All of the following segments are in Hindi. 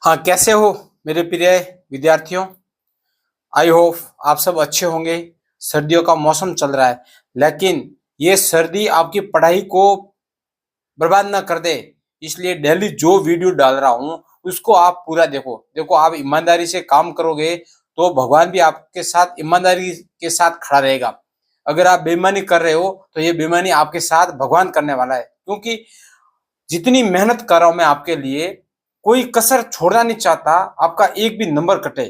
हाँ, कैसे हो मेरे प्रिय विद्यार्थियों। आई होप आप सब अच्छे होंगे। सर्दियों का मौसम चल रहा है, लेकिन ये सर्दी आपकी पढ़ाई को बर्बाद ना कर दे, इसलिए डेली जो वीडियो डाल रहा हूँ उसको आप पूरा देखो। देखो, आप ईमानदारी से काम करोगे तो भगवान भी आपके साथ ईमानदारी के साथ खड़ा रहेगा। अगर आप बेईमानी कर रहे हो तो ये बेईमानी आपके साथ भगवान करने वाला है, क्योंकि जितनी मेहनत कर रहा हूं मैं आपके लिए, कोई कसर छोड़ना नहीं चाहता आपका एक भी नंबर कटे।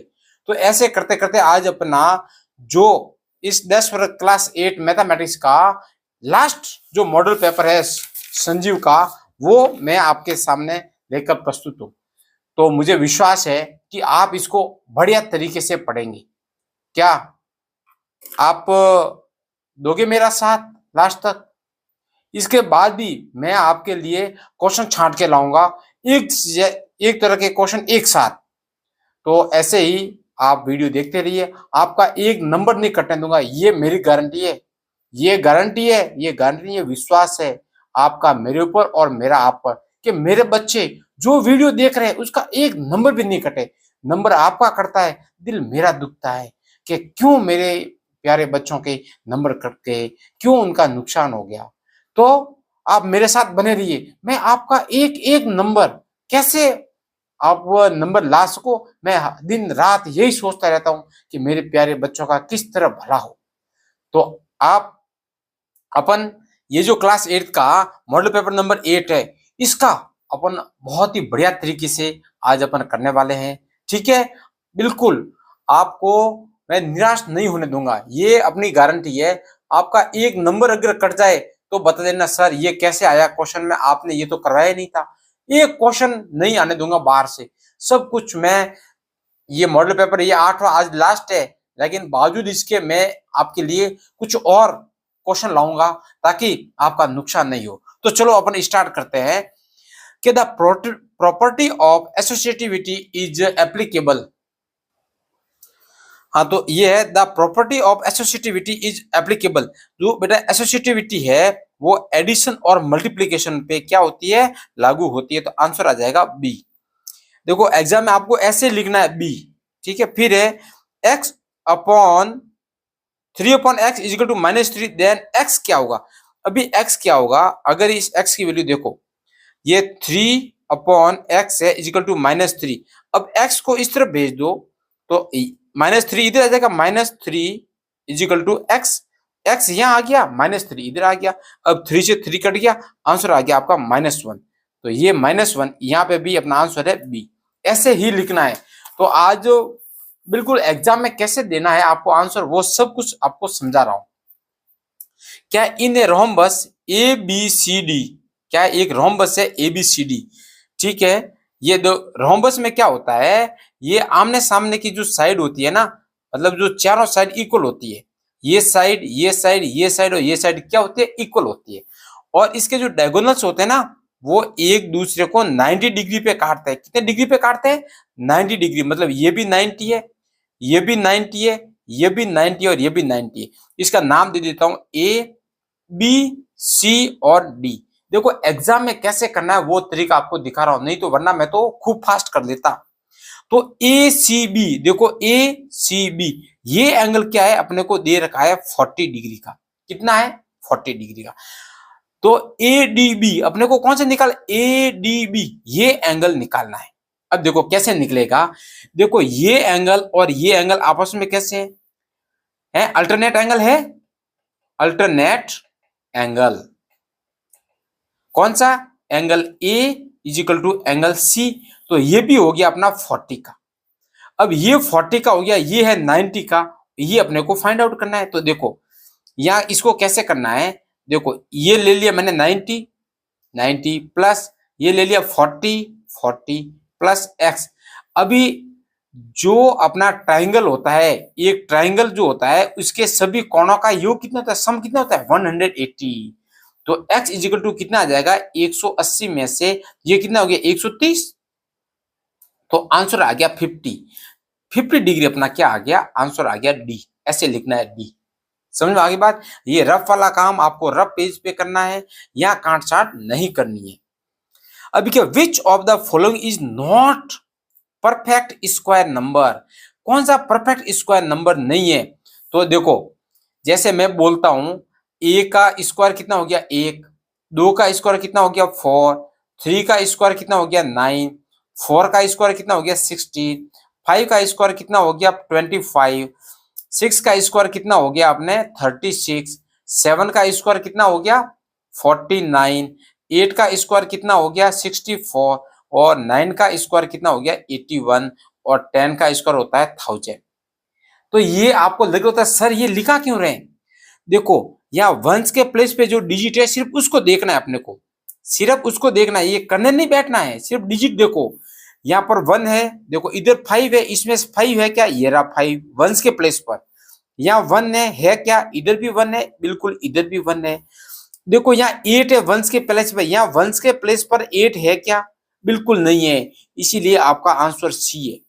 तो ऐसे करते करते आज अपना जो इस 10 क्लास 8 मैथमेटिक्स का लास्ट जो मॉडल पेपर है संजीव का, वो मैं आपके सामने लेकर प्रस्तुत हूं। तो मुझे विश्वास है कि आप इसको बढ़िया तरीके से पढ़ेंगे। क्या आप दोगे मेरा साथ लास्ट तक? इसके बाद भी मैं आपके लिए क्वेश्चन छांट के लाऊंगा, एक एक तरह के क्वेश्चन एक साथ। तो ऐसे ही आप वीडियो देखते रहिए, आपका एक नंबर नहीं कटने दूंगा, ये मेरी गारंटी है। ये गारंटी है, ये गारंटी है, विश्वास है आपका मेरे ऊपर और मेरा आप पर कि मेरे बच्चे जो वीडियो देख रहे हैं उसका एक नंबर भी नहीं कटे। नंबर आपका कटता है, दिल मेरा दुखता है कि क्यों मेरे प्यारे बच्चों के नंबर कट गए, क्यों उनका नुकसान हो गया। तो आप मेरे साथ बने रहिए, मैं आपका एक एक नंबर कैसे आप वो नंबर ला सको, मैं दिन रात यही सोचता रहता हूं कि मेरे प्यारे बच्चों का किस तरह भला हो। तो आप अपन ये जो क्लास 8 का मॉडल पेपर नंबर 8 है, इसका अपन बहुत ही बढ़िया तरीके से आज अपन करने वाले हैं। ठीक है, बिल्कुल आपको मैं निराश नहीं होने दूंगा, ये अपनी गारंटी है। आपका एक नंबर अगर कट जाए तो बता देना सर ये कैसे आया क्वेश्चन में, आपने ये तो करवाया नहीं था। एक क्वेश्चन नहीं आने दूंगा बाहर से, सब कुछ मैं। ये मॉडल पेपर ये 8वां आज लास्ट है, लेकिन बावजूद इसके मैं आपके लिए कुछ और क्वेश्चन लाऊंगा ताकि आपका नुकसान नहीं हो। तो चलो अपन स्टार्ट करते हैं कि the property of associativity is applicable. हाँ, तो ये है the property of associativity is applicable. जो बेटा एसोसिएटिविटी है वो एडिशन और मल्टीप्लीकेशन पे क्या होती है, लागू होती है। तो आंसर आ जाएगा बी। देखो एग्जाम में आपको ऐसे लिखना है बी, ठीक है। फिर है x upon 3/x is equal to -3, then x क्या होगा। अभी x क्या होगा, अगर इस x की वैल्यू देखो, ये 3/x है इज इक्वल टू -3। अब x को इस तरफ भेज दो तो -3 इधर आ जाएगा, -3 is equal to x। x यहाँ आ गया, -3 इधर आ गया। अब 3 से 3 कट गया, आंसर आ गया आपका -1। तो ये -1 यहाँ पे भी अपना आंसर है बी। ऐसे ही लिखना है। तो आज बिल्कुल एग्जाम में कैसे देना है आपको आंसर, वो सब कुछ आपको समझा रहा हूं। क्या in a rhombus A B C D, क्या एक रोम्बस है ए बी सी डी, ठीक है। ये दो रोम्बस में क्या होता है, ये आमने सामने की जो साइड होती है ना, मतलब जो चारों साइड इक्वल होती है, ये साइड ये साइड ये साइड और ये साइड क्या होती है, इक्वल होती है। और इसके जो डायगोनल्स होते हैं ना, वो एक दूसरे को 90 डिग्री पे काटते हैं। कितने डिग्री पे काटते हैं, 90 डिग्री। मतलब ये भी 90 है, ये भी 90 है, ये भी 90 और ये भी 90 है। इसका नाम दे देता हूं ए बी सी और डी। देखो एग्जाम में कैसे करना है वो तरीका आपको दिखा रहा हूं, नहीं तो वरना मैं तो खूब फास्ट कर देता। तो ए सी बी, देखो ए सी बी, ये एंगल क्या है, अपने को दे रखा है 40 डिग्री का। कितना है, 40 डिग्री का। तो ए डी बी अपने को कौन से निकाल, ए डी बी, ये एंगल निकालना है। अब देखो कैसे निकलेगा, देखो ये एंगल और ये एंगल आपस में कैसे है, अल्टरनेट एंगल है, अल्टरनेट एंगल। कौन सा, angle A is equal to angle C. तो ये भी हो गया अपना 40 का। अब ये 40 का हो गया, ये है 90 का, ये अपने को फाइंड आउट करना है। तो देखो यहाँ इसको कैसे करना है, देखो ये ले लिया मैंने 90, 90 प्लस ये ले लिया 40, 40 प्लस x। अभी जो अपना ट्राइंगल होता है, एक ट्राइंगल जो होता है उसके सभी कोणों का योग कितना होता है, सम कितना होता है, 180। तो x इज इक्वल टू कितना आ जाएगा, 180 में से ये कितना हो गया, 130। तो आंसर आ गया 50 डिग्री अपना क्या आ गया, आंसर आ गया डी। ऐसे लिखना है डी। समझ में आ गई बात। ये रफ वाला काम आपको रफ पेज पे करना है, यहाँ काट छाट नहीं करनी है। अभी क्या, which of the following is not perfect square number. कौन सा परफेक्ट स्क्वायर नंबर नहीं है? तो देखो, जैसे मैं बोलता हूं ए का स्क्वायर कितना हो गया 1, 2 का स्क्वायर कितना हो गया 4, 3 का स्क्वायर कितना हो गया 9, 4 का स्क्वायर कितना हो गया 16, 5 का स्क्वायर कितना हो गया 25, 6 का स्क्वायर कितना हो गया आपने 36, 7 का स्क्वायर कितना हो गया 49, 8 का स्क्वायर कितना हो गया 64 और 9 का स्क्वायर कितना हो गया 81 और 10 का स्क्वायर होता है 1000। तो ये आपको लग रहा होता है सर ये लिखा क्यों रहे? देखो यहाँ वंस के प्लेस पे जो डिजिट है सिर्फ उसको देखना है अपने को, सिर्फ उसको देखना है, ये करने नहीं बैठना है, सिर्फ डिजिट देखो। यहाँ पर 1 है, देखो इधर 5 है, इसमें 5 है क्या, ये रहा 5 वंस के प्लेस पर। यहाँ 1 है क्या, इधर भी 1 है, बिल्कुल इधर भी 1 है। देखो यहाँ 8 है वंस के प्लेस पर, यहाँ वंस के प्लेस पर 8 है क्या, बिल्कुल नहीं है, इसीलिए आपका आंसर सी है।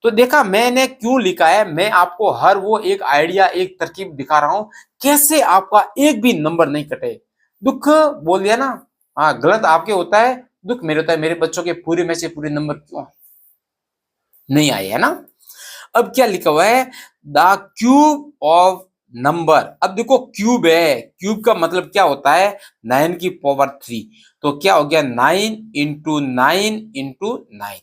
तो देखा मैंने क्यों लिखा है, मैं आपको हर वो एक आइडिया एक तरकीब दिखा रहा हूं कैसे आपका एक भी नंबर नहीं कटे। दुख बोल दिया ना, हाँ गलत आपके होता है, दुख मेरे होता है, मेरे बच्चों के पूरे में से पूरे नंबर क्यों नहीं आए, है ना। अब क्या लिखा हुआ है, द क्यूब ऑफ नंबर। अब देखो क्यूब है, क्यूब का मतलब क्या होता है 9 की पावर 3, तो क्या हो गया 9 इंटू 9 इंटू 9।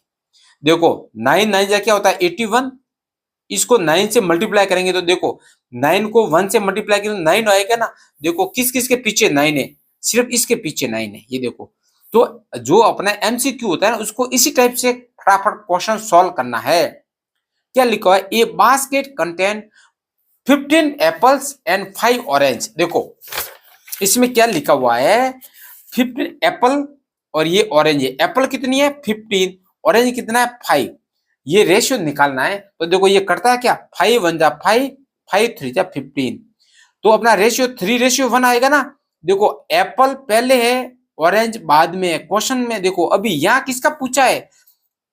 देखो 9 9 जा क्या होता है 81, इसको 9 से मल्टीप्लाई करेंगे तो देखो 9 को 1 से मल्टीप्लाई करेंगे 9 आएगा ना। देखो किस किस के पीछे 9 है, सिर्फ इसके पीछे 9 है, ये देखो। तो जो अपना एमसीक्यू होता है ना उसको इसी टाइप से फटाफट क्वेश्चन सॉल्व करना है। क्या लिखा है, ए basket contain 15 apples and 5 orange. देखो इसमें क्या लिखा हुआ है 15 एप्पल और ये ऑरेंज है, एप्पल कितनी है 15, ऑरेंज कितना है 5, ये रेशियो निकालना है। तो देखो ये करता है क्या 5 1 जा 5, 5 3 जा 15, तो अपना रेशियो 3:1 आएगा ना। देखो एप्पल पहले है ऑरेंज बाद में है क्वेश्चन में। देखो अभी यहाँ किसका पूछा है,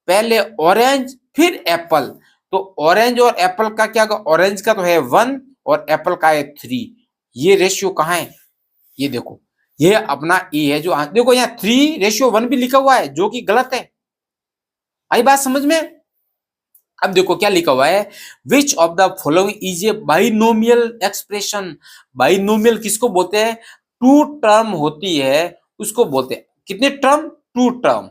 पहले ऑरेंज फिर एप्पल, तो ऑरेंज और एप्पल का क्या, ऑरेंज का तो है 1 और एप्पल का है 3, ये रेशियो कहाँ है, ये देखो ये अपना ए है जो, देखो यहाँ 3:1 भी लिखा हुआ है जो कि गलत है। आई बात समझ में। अब देखो क्या लिखा हुआ है, which of the following is a binomial expression. Binomial किसको बोलते हैं, टू टर्म होती है उसको बोलते हैं, कितने टर्म, टू टर्म,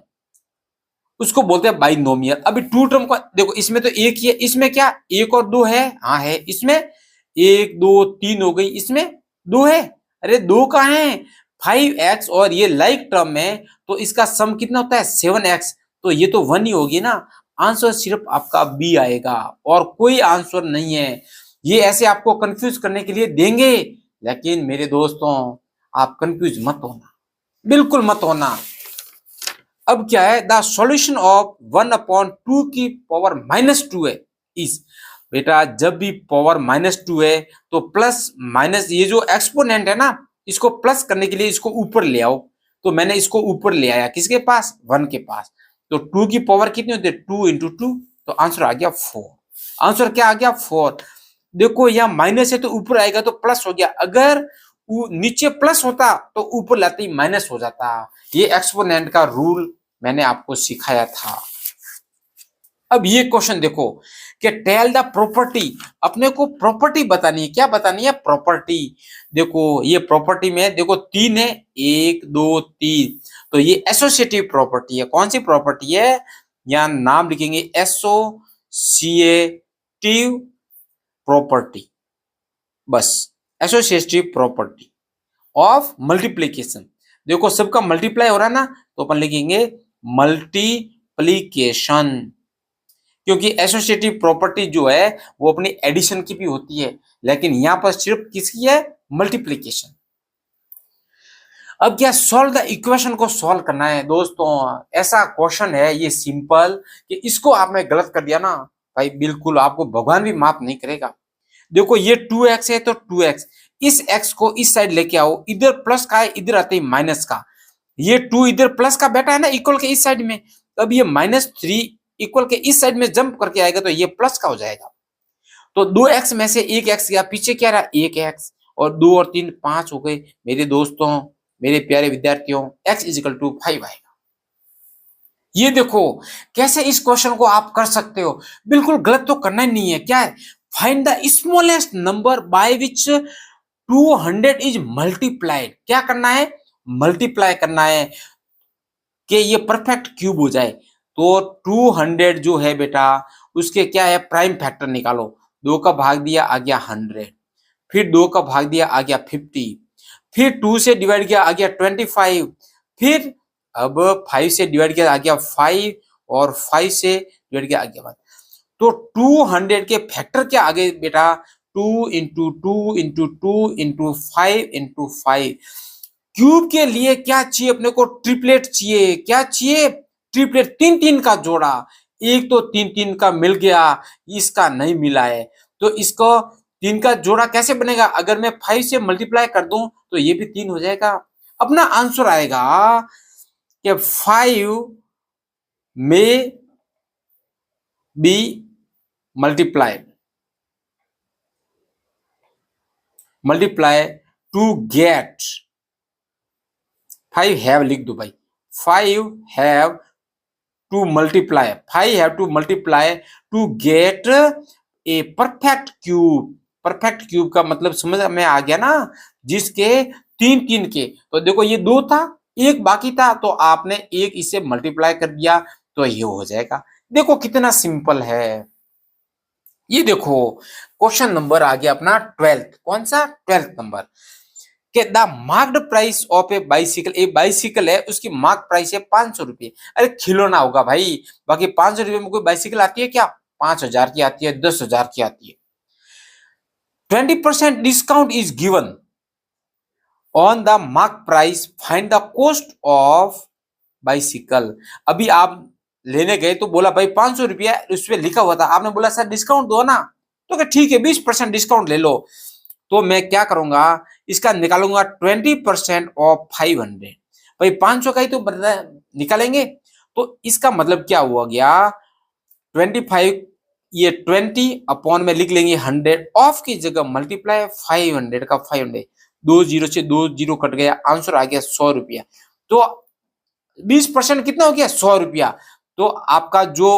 उसको बोलते हैं बाइनोमियल। अभी टू टर्म को देखो इसमें तो एक ही है, इसमें क्या 1 और 2 है, हाँ है, इसमें 1 2 3 हो गई, इसमें 2 है, अरे 2 कहाँ है 5x, और ये लाइक टर्म है तो इसका सम कितना होता है 7x, तो ये तो 1 ही होगी ना। आंसर सिर्फ आपका बी आएगा और कोई आंसर नहीं है। ये ऐसे आपको कंफ्यूज करने के लिए देंगे, लेकिन मेरे दोस्तों आप कंफ्यूज मत होना, बिल्कुल मत होना। अब क्या है, द सॉल्यूशन ऑफ 1/2 की पावर -2 है इस, बेटा जब भी पावर -2 है तो प्लस माइनस, ये जो एक्सपोनेंट है ना इसको प्लस करने के लिए इसको ऊपर ले आओ, तो मैंने इसको ऊपर ले आया किसके पास 1 के पास, तो 2 की पावर कितनी होती है 2 × 2, तो आंसर आ गया 4। आंसर क्या आ गया 4। देखो यहाँ माइनस है तो ऊपर आएगा तो प्लस हो गया, अगर नीचे प्लस होता तो ऊपर लाते ही माइनस हो जाता। ये एक्सपोनेंट का रूल मैंने आपको सिखाया था। अब ये क्वेश्चन देखो कि टेल द प्रॉपर्टी, अपने को प्रॉपर्टी बतानी है, क्या बतानी है प्रॉपर्टी। देखो ये प्रॉपर्टी में देखो 3 है 1 2 3, तो ये एसोसिएटिव प्रॉपर्टी है। कौन सी प्रॉपर्टी है, यहाँ नाम लिखेंगे एसोसिएटिव प्रॉपर्टी, बस एसोसिएटिव प्रॉपर्टी ऑफ मल्टीप्लीकेशन। देखो सबका मल्टीप्लाई हो रहा है ना, तो अपन लिखेंगे मल्टीप्लीकेशन, क्योंकि एसोसिएटिव प्रॉपर्टी जो है वो अपनी एडिशन की भी होती है, लेकिन यहां पर सिर्फ किसकी है मल्टीप्लीकेशन। अब क्या सॉल्व द इक्वेशन को सॉल्व करना है दोस्तों, ऐसा क्वेश्चन है ये सिंपल कि इसको आपने गलत कर दिया ना भाई बिल्कुल आपको भगवान भी माफ नहीं करेगा। देखो ये 2x है तो 2x, इस x को इस साइड लेके आओ, इधर प्लस का है इधर आते ही माइनस का, ये 2 इधर प्लस का बैठा है ना इक्वल के इस साइड में, तब ये -3 इक्वल के इस साइड में जंप करके आएगा तो ये प्लस का हो जाएगा। तो 2x में से 1x गया, पीछे क्या रहा 1x, और 2 और 3 5 हो गए। मेरे दोस्तों मेरे प्यारे विद्यार्थियों x = 5 आएगा। ये देखो कैसे इस क्वेश्चन को आप कर सकते हो, बिल्कुल गलत तो करना ही नहीं है। क्या है, find the smallest number by which 200 is multiplied. क्या करना है, मल्टीप्लाई करना है कि ये परफेक्ट क्यूब हो जाए। तो 200 जो है बेटा, उसके क्या है, प्राइम फैक्टर निकालो। 2 का भाग दिया आ गया 100, फिर 2 का भाग दिया आ गया 50, फिर 2 से डिवाइड किया आ गया 25, फिर अब 5 से डिवाइड किया आ गया 5, और 5 से डिवाइड किया आ गया 1। तो 200 के फैक्टर क्या आ गए बेटा, 2 into 2 into 2 into 5 into 5। Cube के लिए क्या चाहिए अपने को, ट्रिपलेट चाहिए। क्या चाहिए, ट्रिपलेट, तीन तीन का जोड़ा। एक तो तीन तीन का मिल गया, इसका नहीं मिला है, तो इसको तीन का जोड़ा कैसे बनेगा, अगर मैं 5 से मल्टीप्लाई कर दूं तो ये भी 3 हो जाएगा। अपना आंसर आएगा कि 5 में be multiply to get 5 have लिख दो भाई, 5 have to multiply, 5 have to multiply to get a perfect cube. Perfect cube का मतलब समझ में आ गया ना, जिसके तीन तीन के, तो देखो ये 2 था, एक बाकी था, तो आपने एक इसे मल्टीप्लाई कर दिया तो ये हो जाएगा। देखो कितना सिंपल है। ये देखो क्वेश्चन नंबर आ गया अपना 12th, कौन सा, 12th नंबर, कि the marked price of A bicycle, एक बाइसिकल है, उसकी मार्क प्राइस है 500 रुपये। अरे खिलौना होगा भाई, बाकी 500 रुपये में कोई बाइसिकल आती है क्या, 5,000 की आती है, 10,000 की आती है। 20% discount is given on the mark price, find the cost of bicycle. अभी आप लेने गए तो बोला भाई 500 रुपया उस पर लिखा हुआ था, आपने बोला सर डिस्काउंट दो ना, तो ठीक है 20% डिस्काउंट ले लो। तो मैं क्या करूंगा, इसका निकालूंगा 20% ऑफ 500। भाई 500 का ही तो निकालेंगे, तो इसका मतलब क्या हुआ गया, 25, ये 20 अपॉन में लिख लेंगे 100, ऑफ की जगह मल्टीप्लाई 500 का 500, 2 जीरो से 2 जीरो कट गया, आंसर आ गया 100 रुपया। तो 20% कितना हो गया, 100 रुपया। तो आपका जो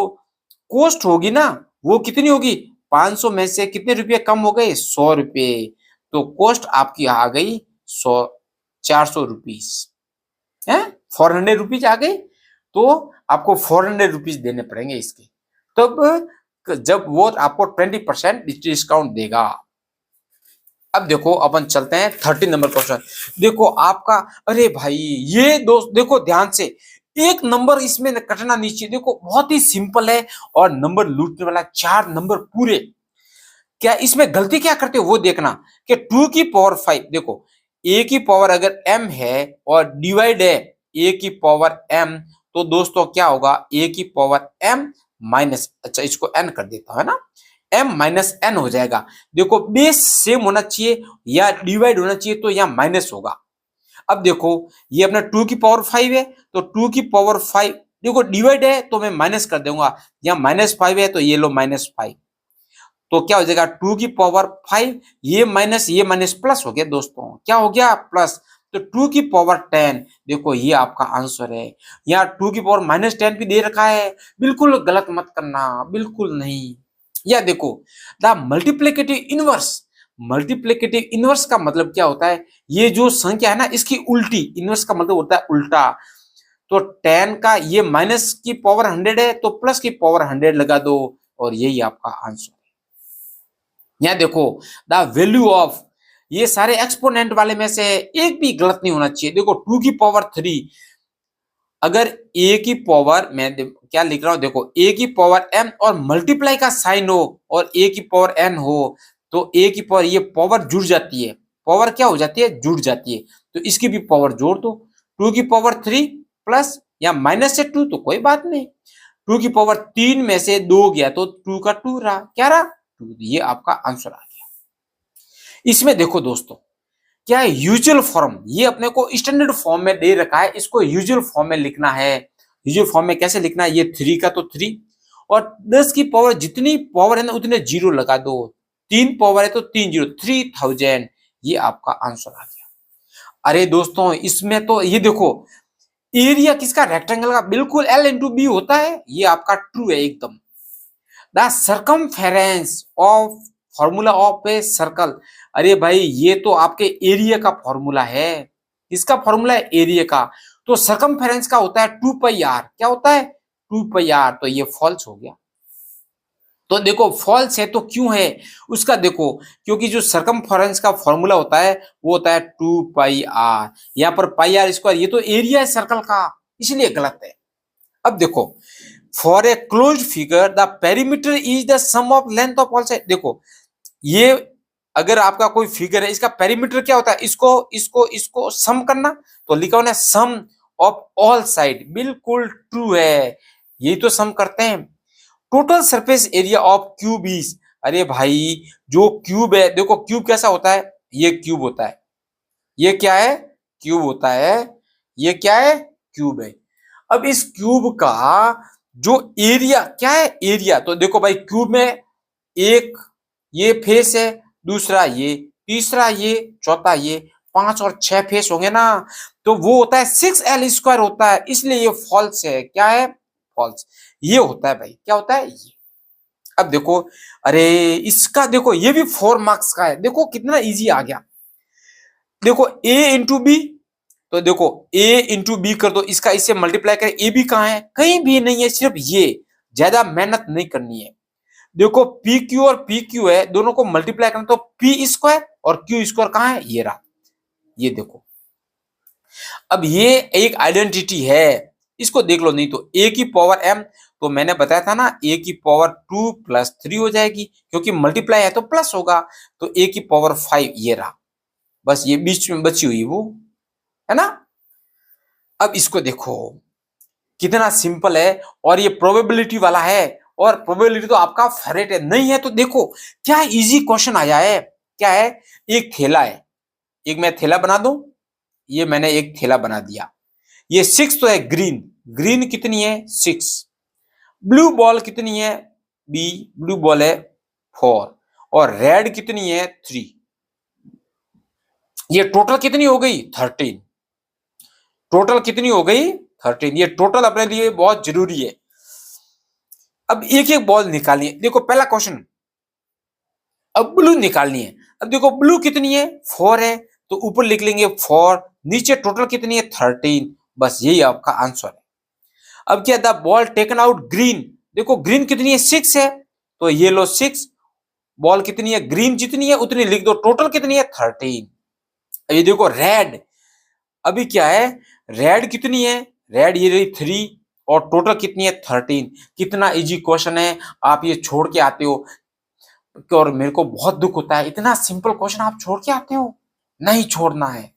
कॉस्ट होगी ना वो कितनी होगी, 500 में से कितने रुपए कम हो गए, 100 रुपए। तो कॉस्ट आपकी आ गई 100, 400 रुपीज है, 400 रुपीज आ गई। तो आपको 400 रुपीज देने पड़ेंगे इसके, तब जब वो आपको 20% डिस्काउंट देगा। अब देखो अपन चलते हैं 30 नंबर क्वेश्चन। देखो आपका, अरे भाई ये दोस्त देखो ध्यान से, एक नंबर इसमें कटना नीचे, देखो बहुत ही सिंपल है, और नंबर लूटने वाला 4 नंबर पूरे। क्या इसमें गलती क्या करते हो वो देखना, कि 2 की पावर 5, देखो a की पावर अगर m है और डिवाइड है a की पावर m, तो दोस्तों क्या होगा, a की पावर m माइनस, अच्छा इसको n कर देता है ना, m माइनस n हो जाएगा। देखो बेस सेम होना चाहिए या डिवाइड होना चाहिए, तो यहाँ माइनस होगा। अब देखो ये अपना 2 की पावर 5 है, तो 2 की पावर 5, देखो डिवाइड है तो मैं माइनस कर दूंगा, यहाँ -5 है तो ये लो -5, तो क्या हो जाएगा 2 की पावर 5, ये माइनस प्लस हो गया दोस्तों, क्या हो गया प्लस। तो 2 की पावर 10, देखो ये आपका आंसर है। यहाँ 2 की पावर -10 भी दे रखा है, बिल्कुल गलत मत करना, बिल्कुल नहीं। या देखो the multiplicative inverse, multiplicative inverse का मतलब क्या होता है, ये जो संख्या है ना इसकी उल्टी, इनवर्स का मतलब होता है उल्टा। तो 10 का ये माइनस की पावर 100 है, तो प्लस की पावर 100 लगा दो, और यही आपका आंसर है। यहाँ देखो द वैल्यू ऑफ, ये सारे एक्सपोनेंट वाले में से एक भी गलत नहीं होना चाहिए। देखो 2 की पावर 3, अगर a की पावर, मैं क्या लिख रहा हूं, देखो a की पावर m और मल्टीप्लाई का साइन हो और a की पावर n हो, तो a की पावर, ये पावर जुड़ जाती है, पावर क्या हो जाती है, जुड़ जाती है, तो इसकी भी पावर जोड़ दो। 2 की पावर 3 प्लस या माइनस से 2 तो कोई बात नहीं, 2 की पावर 3 में से 2 गया तो 2 का 2 रहा, क्या रहा 2, ये आपका आंसर आ गया। इसमें देखो दोस्तों क्या है, यूजुअल फॉर्म, ये अपने को स्टैंडर्ड फॉर्म में दे रखा है, इसको यूजुअल फॉर्म में लिखना है। यूजुअल फॉर्म में कैसे लिखना है, ये 3 का तो 3, और 10 की पावर जितनी पावर है ना उतने जीरो लगा दो, 3 पावर है तो 3 जीरो, 3000, ये आपका आंसर आ गया। अरे दोस्तों इसमें तो ये देखो एरिया किसका, रेक्टेंगल का, बिल्कुल L इंटू बी होता है, ये आपका ट्रू है एकदम। The circumference of formula of a circle, अरे भाई ये तो आपके एरिया का फॉर्मूला है, किसका फॉर्मूला है, एरिया का। तो सर्कमफेरेंस का होता है 2πr, क्या होता है 2πr, तो ये फॉल्स हो गया। तो देखो फॉल्स है तो क्यों है उसका, देखो क्योंकि जो सर्कमफेरेंस का फॉर्मूला होता है वो होता है 2πr, यहाँ पर πr स्क्वायर, ये तो एरिया है सर्कल का, इसलिए गलत है। अब देखो for a closed figure the perimeter is the sum of length of all side, देखो ये अगर आपका कोई फिगर है, इसका पेरीमीटर क्या होता है, इसको सम करना, तो लिखा होना सम ऑफ ऑल साइड, बिल्कुल ट्रू है, यही तो सम करते हैं। Total surface area of cube is, अरे भाई जो क्यूब है, देखो क्यूब कैसा होता है, ये क्यूब होता है, ये क्या है क्यूब होता है, ये क्या है क्यूब है। अब इस क्यूब का जो एरिया क्या है, एरिया, तो देखो भाई क्यूब में एक ये फेस है, दूसरा ये, तीसरा ये, चौथा ये, 5 और 6 फेस होंगे ना, तो वो होता है 6L स्क्वायर होता है, इसलिए ये फॉल्स है, क्या है फॉल्स, ये होता है भाई, क्या होता है ये। अब देखो अरे इसका देखो ये भी 4 मार्क्स का है, देखो कितना इजी आ गया। देखो a इंटू बी, तो देखो a इंटू बी कर दो, इसका इससे मल्टीप्लाई करें, ए बी कहाँ है, कहीं भी नहीं है, सिर्फ ये, ज्यादा मेहनत नहीं करनी है। देखो पी क्यू और पी क्यू है, दोनों को मल्टीप्लाई करना, तो पी स्क्वायर और क्यू स्क्वायर कहाँ है, ये रहा, ये देखो। अब ये एक आइडेंटिटी है, इसको देख लो, नहीं तो a की पावर m, तो मैंने बताया था ना a की पावर 2 प्लस 3 हो जाएगी, क्योंकि मल्टीप्लाई है तो प्लस होगा, तो a की पावर 5 ये रहा, बस ये बीच में बची हुई वो है ना। अब इसको देखो कितना सिंपल है, और ये प्रोबेबिलिटी वाला है, और प्रोबेबिलिटी तो आपका फेवरेट है, नहीं है तो देखो क्या इजी क्वेश्चन आया है, क्या है, एक थैला है, एक मैं थैला बना दूं, ये मैंने एक थैला बना दिया, ये 6 तो है ग्रीन, ग्रीन कितनी है 6, ब्लू बॉल कितनी है बी, ब्लू बॉल है 4, और रेड कितनी है 3, ये टोटल कितनी हो गई 13, टोटल कितनी हो गई 13, ये टोटल अपने लिए बहुत जरूरी है। अब एक एक बॉल निकालनी है, देखो पहला क्वेश्चन, अब ब्लू निकालनी है, अब देखो ब्लू कितनी है 4 है, तो ऊपर लिख लेंगे 4, नीचे टोटल कितनी है 13, बस यही आपका आंसर है। अब क्या, the ball taken out green, देखो ग्रीन कितनी है 6 है, तो ये लो 6, बॉल कितनी है ग्रीन जितनी है उतनी लिख दो, टोटल कितनी है 13। ये देखो रेड, अभी क्या है, रेड कितनी है, रेड ये रही 3, और टोटल कितनी है 13, कितना इजी क्वेश्चन है, आप ये छोड़ के आते हो, और मेरे को बहुत दुख होता है, इतना सिंपल क्वेश्चन आप छोड़ के आते हो, नहीं छोड़ना है।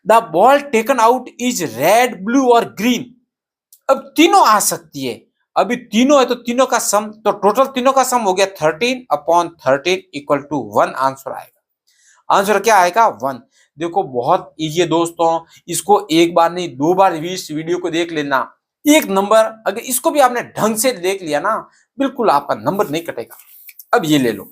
The ball taken out is red, blue और ग्रीन, अब तीनों आ सकती है, अभी तीनों है तो तीनों का सम, तो टोटल तीनों का सम हो गया 13/13 इक्वल टू 1, आंसर आएगा, आंसर क्या आएगा 1। देखो बहुत इजी है दोस्तों, इसको एक बार नहीं 2 बार भी इस वीडियो को देख लेना, एक नंबर, अगर इसको भी आपने ढंग से देख लिया ना, बिल्कुल आपका नंबर नहीं कटेगा। अब ये ले लो,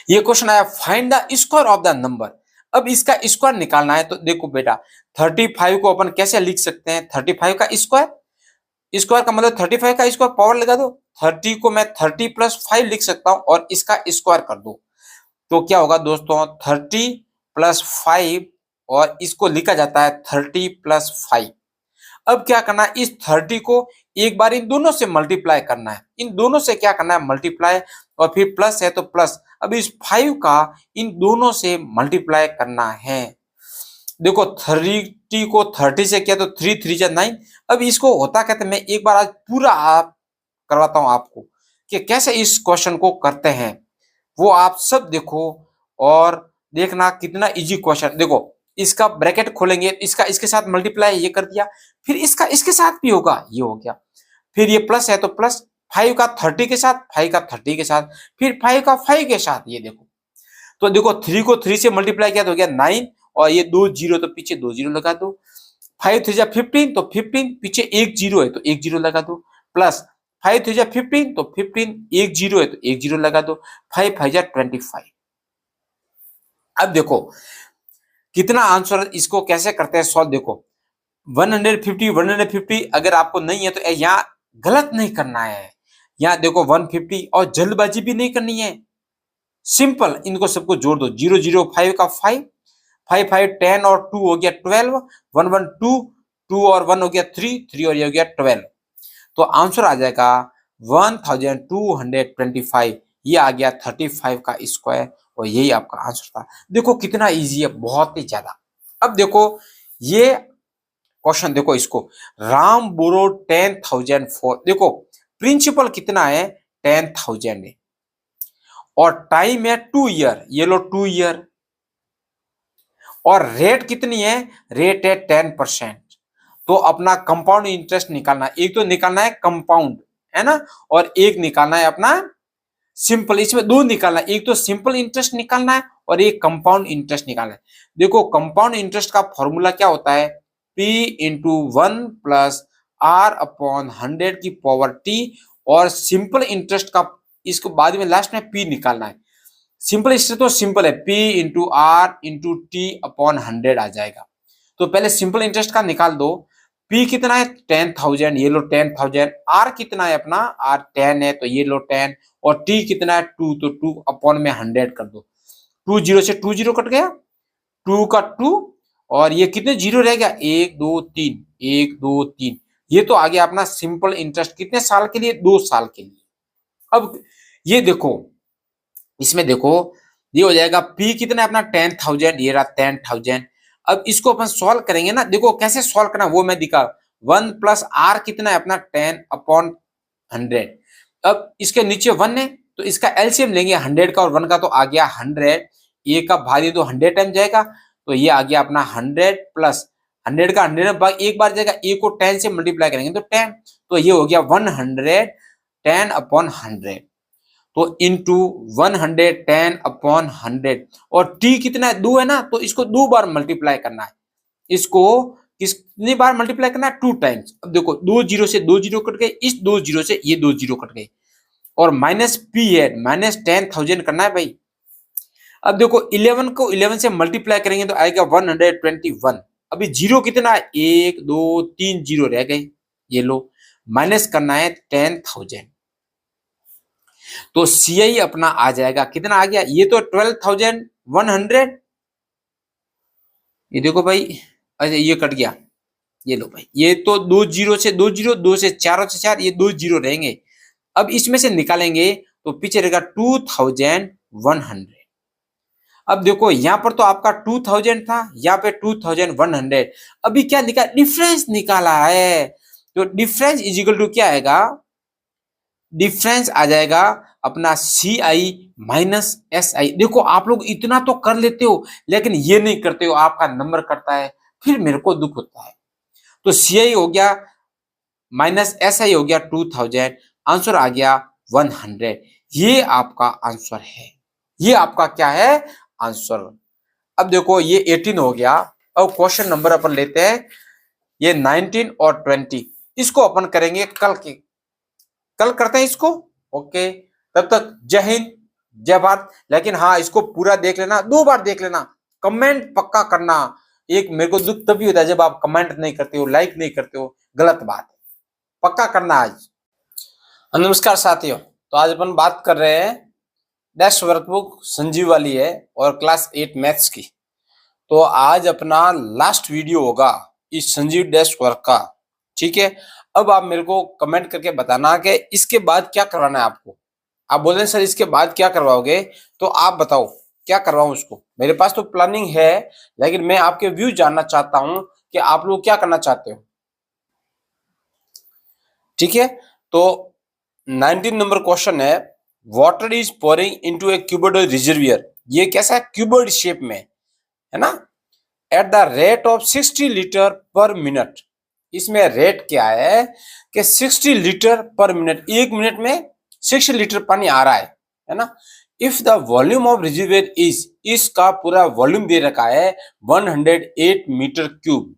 ये क्वेश्चन आया find the square of the number, अब इसका स्क्वायर निकालना है, तो देखो बेटा 35 को अपन कैसे लिख सकते हैं, 35 का स्क्वायर, स्क्वायर का मतलब 35 का स्क्वायर, पावर लगा दो, 30 को मैं 30 प्लस 5 लिख सकता हूं, और इसका स्क्वायर कर दो, तो क्या होगा दोस्तों 30 प्लस 5, और इसको लिखा जाता है 30 प्लस 5। अब क्या करना है, इस 30 को एक बार इन दोनों से मल्टीप्लाई करना है, इन दोनों से क्या करना है मल्टीप्लाई, और फिर प्लस है तो प्लस, अब इस 5 का इन दोनों से मल्टीप्लाई करना है। देखो 30 को 30 से किया तो 3 3 जा 9, अब इसको होता कहते, मैं एक बार आज पूरा आप करवाता हूं आपको कि कैसे इस क्वेश्चन को करते हैं, वो आप सब देखो और देखना कितना इजी क्वेश्चन। देखो इसका ब्रैकेट खोलेंगे, इसका इसके साथ मल्टीप्लाई ये कर दिया, फिर इसका इसके साथ भी होगा, ये हो गया, फिर ये प्लस है तो प्लस 5 का 30 के साथ, 5 का 30 के साथ, फिर 5 का 5 के साथ, ये देखो, तो देखो 3 को 3 से मल्टीप्लाई किया तो हो गया 9, और ये 2 जीरो तो पीछे 2 जीरो लगा दो, 5 3 जा 15, तो 15 पीछे एक जीरो है तो एक जीरो लगा दो, प्लस 5 3 जा 15, तो 15 एक जीरो है तो एक जीरो लगा दो, 5 5 जा 25। अब देखो कितना आंसर, इसको कैसे करते हैं सॉल्व, देखो 150 150 अगर आपको नहीं है तो यहाँ गलत नहीं करना है। यहाँ देखो 150 और जल्दबाजी भी नहीं करनी है, सिंपल इनको सबको जोड़ दो। 005 का 5, 5 5 10 और 2 हो गया 12, 1 1 2, 2 और 1 हो गया 3, 3 और ये हो गया 12। तो आंसर आ जाएगा 1225। ये आ गया 35 का स्क्वायर और यही आपका आंसर था। देखो कितना इजी है, बहुत ही ज्यादा। अब देखो ये क्वेश्चन, देखो इसको, राम बोरो 10,000 फॉर, देखो प्रिंसिपल कितना है 10,000 है और टाइम है 2 ईयर, ये लो 2 ईयर, और रेट कितनी है, रेट है 10%। तो अपना कंपाउंड इंटरेस्ट निकालना, एक तो निकालना है कंपाउंड, है ना, और एक निकालना है अपना सिंपल। इसमें दो निकालना है, एक तो सिंपल इंटरेस्ट निकालना है और एक कंपाउंड इंटरेस्ट निकालना है। देखो कंपाउंड इंटरेस्ट का फॉर्मूला क्या होता है, P into 1 plus R upon 100 की पावर T, और सिंपल इंटरेस्ट का इसको बाद में लास्ट में P निकालना है। सिंपल इंटरेस्ट तो सिंपल है, P into R into T upon 100 आ जाएगा। तो पहले सिंपल इंटरेस्ट का निकाल दो। P कितना है 10,000, ये लो 10,000। R कितना है अपना, R 10 है तो ये लो 10, और T कितना है 2, तो 2 अपॉन में 100 कर दो। 2 0 से 2 0 कट गया, 2 का 2, और ये कितने जीरो रह गया, 1 2 3, 1 2 3। ये तो आ गया अपना सिंपल इंटरेस्ट, कितने साल के लिए, 2 साल के लिए। अब ये देखो, इसमें देखो ये हो जाएगा P कितना है अपना 10,000, ये रहा 10,000। अब इसको अपन सॉल्व करेंगे ना, देखो कैसे सॉल्व करना वो मैं दिखा। 1 प्लस R कितना है अपना 10 अपॉन 100। अब इसके नीचे 1 है तो इसका एलसीएम लेंगे 100 का और 1 का, तो आ गया 100। ए का भाग तो 100 टाइम जाएगा, तो ये आ गया अपना 100 प्लस 100 का 100 में भाग एक बार जाएगा, ए को 10 से मल्टीप्लाई करेंगे तो 10, तो ये हो गया 110 अपॉन 100, तो इंटू 110 अपॉन 100, और टी कितना है 2 है ना, तो इसको 2 बार मल्टीप्लाई करना है। इसको कितनी बार मल्टीप्लाई करना है, 2 टाइम्स। अब देखो 2 जीरो से 2 जीरो कट गए, इस 2 जीरो से ये 2 जीरो कट गए, और माइनस पी है, माइनस 10,000 करना है भाई। अब देखो 11 को 11 से मल्टीप्लाई करेंगे तो आएगा 121। अभी जीरो कितना है, 1 2 3 जीरो रह गए, ये लो माइनस करना है 10,000, तो CI अपना आ जाएगा कितना आ गया, ये तो 12,100। ये देखो भाई, अच्छा ये कट गया, ये लो भाई, ये तो 2 जीरो से 2 जीरो, 2 से 4 से 4, ये 2 जीरो रहेंगे। अब इसमें से निकालेंगे तो पीछे रहेगा 2,100। अब देखो यहां पर तो आपका 2,000 था, यहाँ पे 2,100। अभी क्या निकाला, डिफरेंस निकाला है, तो डिफरेंस इज इक्वल टू क्या आएगा, डिफरेंस आ जाएगा अपना CI माइनस SI। देखो आप लोग इतना तो कर लेते हो लेकिन ये नहीं करते हो, आपका नंबर कटता है, फिर मेरे को दुख होता है। तो CI हो गया माइनस SI हो गया 2,000, आंसर आ गया 100। ये आपका आंसर है, ये आपका क्या है आंसर। अब देखो ये 18 हो गया। अब क्वेश्चन नंबर अपन लेते हैं ये 19 और 20, इसको अपन करेंगे कल करते हैं इसको। ओके, तब तक जय हिंद जय भारत। लेकिन हाँ इसको पूरा देख लेना, 2 बार देख लेना, कमेंट पक्का करना। एक मेरे को दुख तभी होता है जब आप कमेंट नहीं करते हो, लाइक नहीं करते हो, गलत बात है, पक्का करना आज। नमस्कार साथियों, तो आज अपन बात कर रहे हैं डेस्क वर्कबुक संजीव वाली है और क्लास 8 मैथ्स की। तो आज अपना लास्ट वीडियो होगा इस संजीव डेस्क वर्क का, ठीक है। अब आप मेरे को कमेंट करके बताना कि इसके बाद क्या करवाना है आपको। आप बोल रहे हैं सर इसके बाद क्या करवाओगे, तो आप बताओ क्या करवाऊं उसको। मेरे पास तो प्लानिंग है लेकिन मैं आपके व्यू जानना चाहता हूं कि आप लोग क्या करना चाहते हो, ठीक है। तो 19 नंबर क्वेश्चन है, water is pouring into A cuboid reservoir. ये कैसा है, क्यूबॉइड शेप में है ना, at the rate of 60 litre पर मिनट। इसमें रेट क्या है कि 60 लीटर पर मिनट, 1 मिनट में 60 लीटर पानी आ रहा है ना। If the volume of reservoir is, इसका पूरा वॉल्यूम दे रखा है 108 मीटर क्यूब,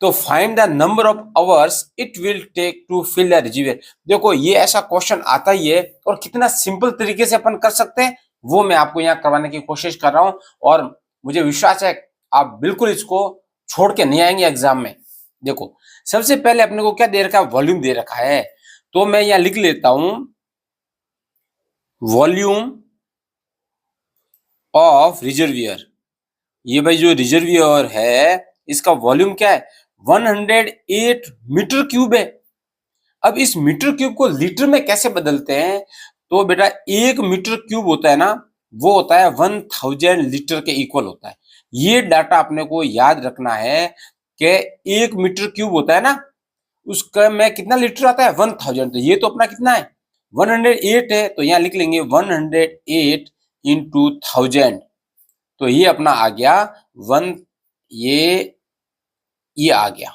तो find the number of hours it will take to fill the reservoir. देखो ये ऐसा क्वेश्चन आता ही है और कितना सिंपल तरीके से अपन कर सकते हैं वो मैं आपको यहाँ करवाने की कोशिश कर रहा हूं, और मुझे विश्वास है आप बिल्कुल इसको छोड़ के नहीं आएंगे एग्जाम में। देखो सबसे पहले अपने को क्या दे रखा है, वॉल्यूम दे रखा है, तो मैं यहां लिख लेता हूं वॉल्यूम ऑफ रिजर्वियर। ये भाई जो रिजर्वियर है इसका वॉल्यूम क्या है, 108 मीटर क्यूब है। अब इस मीटर क्यूब को लीटर में कैसे बदलते हैं, तो बेटा 1 मीटर क्यूब होता है ना, वो होता है 1000 लीटर के इक्वल होता है। ये डाटा अपने को याद रखना है कि 1 मीटर क्यूब होता है ना, उसका में कितना लीटर आता है 1000। तो ये तो अपना कितना है 108 है, तो यहाँ लिख लेंगे 108 इंटू 1000। तो ये अपना आ गया वन, ये आ गया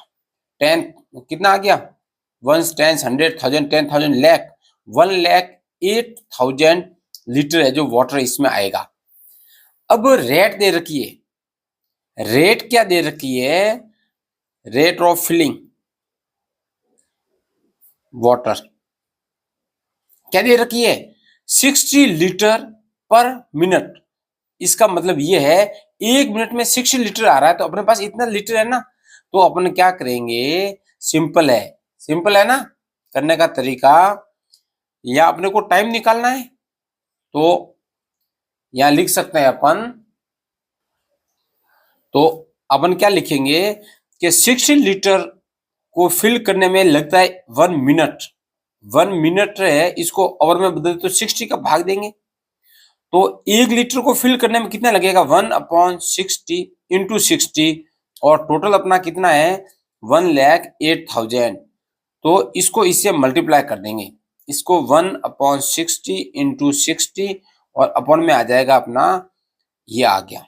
10, कितना आ गया 1 10 100 1000 10,000 लाख, 1,08,000 लीटर है जो वाटर इसमें आएगा। अब रेट दे रखी है, रेट क्या दे रखी है, रेट ऑफ फिलिंग वाटर क्या दे रखी है 60 लीटर पर मिनट। इसका मतलब ये है 1 मिनट में 60 लीटर आ रहा है, तो अपने पास इतना लीटर है ना, तो अपन क्या करेंगे, सिंपल है, सिंपल है ना करने का तरीका, या अपने को टाइम निकालना है तो यहां लिख सकते हैं अपन। तो अपन क्या लिखेंगे कि 60 लीटर को फिल करने में लगता है 1 मिनट। 1 मिनट है, इसको आवर में बदल तो 60 का भाग देंगे, तो 1 लीटर को फिल करने में कितना लगेगा 1/60 इंटू 60, और टोटल अपना कितना है 1,08,000। तो इसको इससे मल्टीप्लाई कर देंगे, इसको 1/60 इंटू 60, और अपॉन में आ जाएगा अपना, ये आ गया।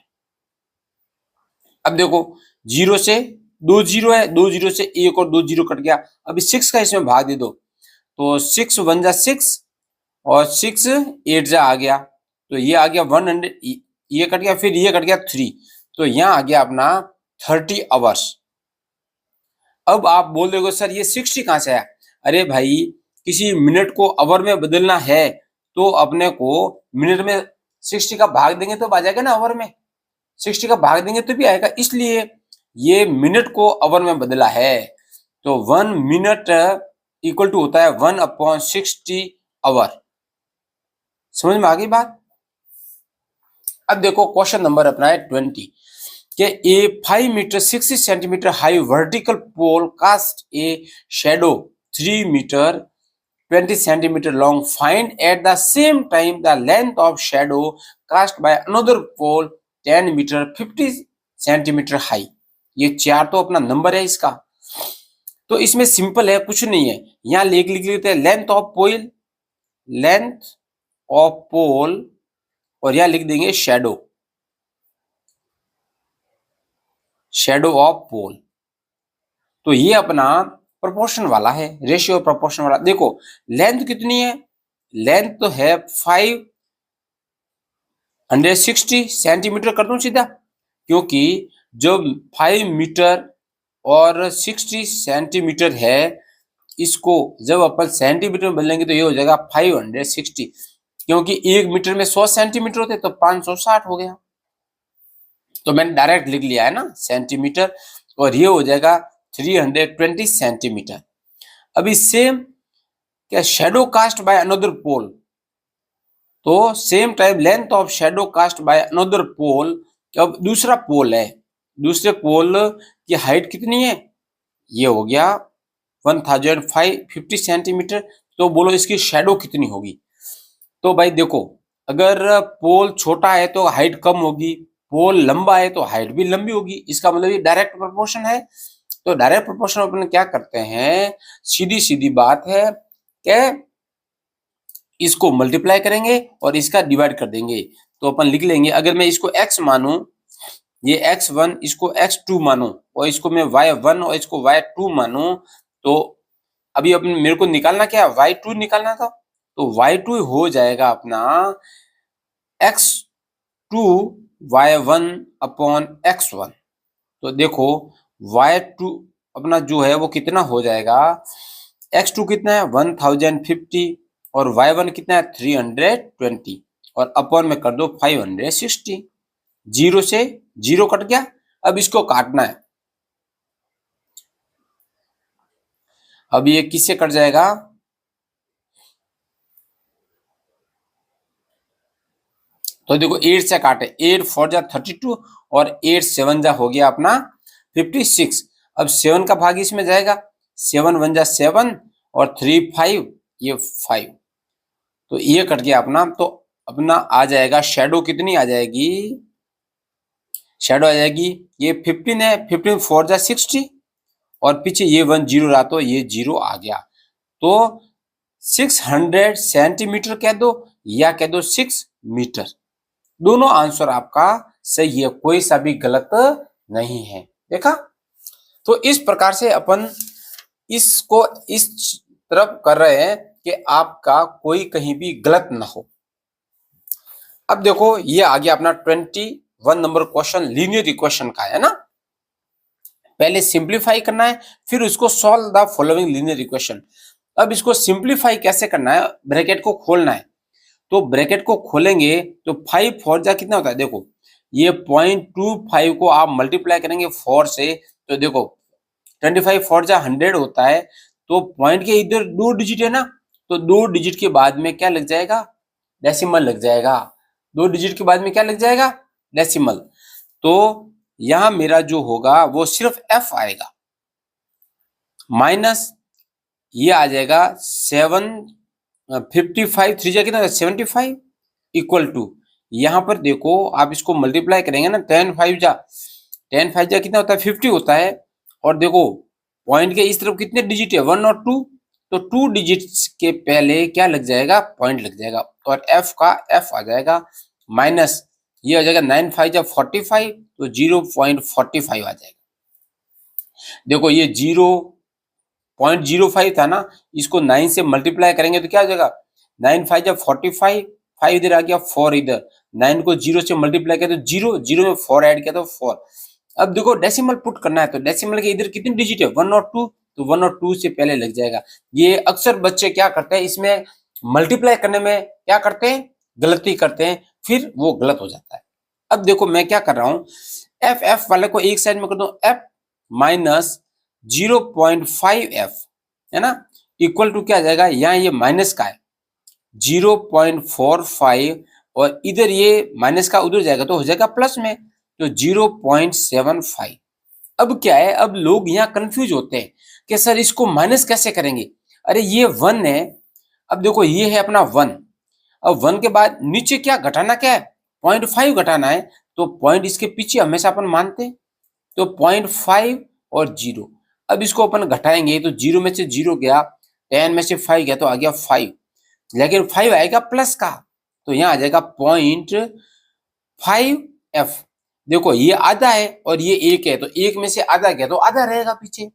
अब देखो जीरो से 2 जीरो है, 2 जीरो से एक और 2 जीरो कट गया, अभी 6 का इसमें भाग दे दो, तो 6 1 जा 6 और 6 8 जा आ गया, तो ये आ गया 100, ये कट गया, फिर ये कट गया 3, तो यहाँ आ गया अपना 30 आवर्स। अब आप बोल दोगे सर ये 60 कहाँ से आया, अरे भाई किसी मिनट को आवर में बदलना है तो अपने को मिनट में 60 का भाग देंगे तो आ जाएगा ना, आवर में 60 का भाग देंगे तो भी आएगा, इसलिए ये मिनट को आवर में बदला है। तो 1 मिनट इक्वल टू होता है 1/60 आवर। समझ में आ गई बात। अब देखो क्वेश्चन नंबर अपना है 20 कि a 5 metre 60 centimetre high vertical pole cast a shadow 3 metre 20 centimeter long. Find at the same time the length of shadow cast by another pole 10 meter 50 centimeter high. ये चार तो अपना नंबर है इसका, तो इसमें सिंपल है, कुछ नहीं है, यहाँ लिख लेते हैं length of pole, length of pole, और यहाँ लिख देंगे शेडो, शेडो ऑफ पोल। तो ये अपना प्रोपोर्शन वाला है, रेशियो प्रोपोर्शन वाला। देखो लेंथ कितनी है, लेंथ तो है 560 सेंटीमीटर कर दूं सीधा, क्योंकि जो 5 मीटर और 60 सेंटीमीटर है, इसको जब अपन सेंटीमीटर में बदलेंगे तो ये हो जाएगा 560, क्योंकि 1 मीटर में 100 सेंटीमीटर होते तो 560 हो गया, तो मैंने डायरेक्ट लिख लिया है ना सेंटीमीटर, और ये हो जाएगा 320 सेंटीमीटर। अभी सेम क्या shadow cast by another pole, तो same time length of shadow cast by another pole. अब दूसरा पोल है, दूसरे पोल की हाइट कितनी है, ये हो गया 1550 सेंटीमीटर, तो बोलो इसकी शेडो कितनी होगी। तो भाई देखो अगर पोल छोटा है तो हाइट कम होगी, पोल लंबा है तो हाइट भी लंबी होगी, इसका मतलब ये डायरेक्ट प्रोपोर्शन है। तो डायरेक्ट प्रोपोर्शन अपन क्या करते हैं, सीधी सीधी बात है कि इसको मल्टीप्लाई करेंगे और इसका डिवाइड कर देंगे, तो अपन लिख लेंगे, अगर मैं इसको x मानूं, ये x1, इसको x2 मानूं, और इसको मैं y1 और इसको y2 मानूं, तो अभी अपन मेरे को निकालना क्या है, y2 निकालना था, तो y2 हो जाएगा अपना x2 y1 अपॉन x1। तो देखो y2 अपना जो है वो कितना हो जाएगा, x2 कितना है 1050 और y1 कितना है 320, और अपॉन में कर दो 560, जीरो से जीरो कट गया। अब इसको काटना है, अब ये किससे कट जाएगा, तो देखो 8 से काटे, 8 4 जा 32 और 8 7 जा हो गया अपना 56। अब 7 का भाग इसमें जाएगा, 7 1 जा 7 और 3 5, ये 5, तो ये कट गया अपना। तो अपना आ जाएगा शैडो, कितनी आ जाएगी, शैडो आ जाएगी, ये 15 है, 15 4 जा 60 और पीछे ये 1 0 रहा तो ये 0 आ गया। तो 600 सेंटीमीटर कह दो या कह दो 6 मीटर, दोनों आंसर आपका सही है, कोई सा भी गलत नहीं है। देखा, तो इस प्रकार से अपन इसको इस तरफ कर रहे हैं कि आपका कोई कहीं भी गलत ना हो। अब देखो ये आ गया अपना 21 नंबर क्वेश्चन लीनियर इक्वेशन का, है ना। पहले सिंप्लीफाई करना है, फिर उसको solve the following linear equation. अब इसको सिंप्लीफाई कैसे करना है, ब्रैकेट को खोलना है, तो ब्रैकेट को खोलेंगे तो 5 4 जा कितना होता है, देखो ये 0.25 को आप मल्टीप्लाई करेंगे 4 से, तो देखो 25 4 जा 100 होता है, तो पॉइंट के इधर 2 डिजिट है ना, तो 2 डिजिट के बाद में क्या लग जाएगा, डेसिमल लग जाएगा। 2 डिजिट के बाद में क्या लग जाएगा, डेसिमल। तो यहां मेरा जो होगा वो सिर्फ एफ आएगा, माइनस ये आ जाएगा 55 3 जा कितना 75 इक्वल टू, यहां पर देखो आप इसको मल्टीप्लाई करेंगे ना, 10 5 जा कितना होता है 50 होता है, और देखो पॉइंट के इस तरफ कितने डिजिट है 1 और 2, तो 2 डिजिट्स के पहले क्या लग जाएगा, पॉइंट लग जाएगा, और एफ का एफ आ जाएगा माइनस, ये हो जाएगा 9 5 जा 45, तो 0.45 आ जाएगा। देखो ये 0.05 था ना, इसको 9 से मल्टीप्लाई करेंगे तो क्या हो जाएगा, 9 5 जा 45, 5 इधर आ गया 4 इधर, 9 को 0 से मल्टीप्लाई किया तो 0, 0 में 4 ऐड किया तो 4। अब देखो डेसिमल पुट करना है, तो डेसिमल के इधर कितनी डिजिट है 1 और 2, तो 1 और 2 से पहले लग जाएगा। ये अक्सर बच्चे क्या करते हैं, इसमें मल्टीप्लाई करने में क्या करते हैं, गलती करते हैं, फिर वो गलत हो जाता है। अब देखो मैं क्या कर रहा हूं, एफ वाले को एक साइड में कर दो, एफ माइनस 0.5 एफ, है ना, इक्वल टू क्या आ जाएगा, यहाँ ये माइनस का है 0.45 और इधर ये माइनस का उधर जाएगा तो हो जाएगा प्लस में, तो 0.75। अब क्या है, अब लोग यहाँ कंफ्यूज होते हैं कि सर इसको माइनस कैसे करेंगे, अरे ये 1 है, अब देखो ये है अपना 1, अब 1 के बाद नीचे क्या घटाना, क्या है 0.5 घटाना है, तो पॉइंट इसके पीछे हमेशा अपन मानते हैं, तो 0.5 और 0, अब इसको अपन घटाएंगे तो 0 में से 0 गया, 10 में से 5 गया तो आ गया 5, लेकिन 5 आएगा प्लस का, तो यहाँ आ जाएगा 0.5 एफ। देखो ये आधा है और ये 1 है, तो 1 में से आधा गया तो आधा रहेगा पीछे।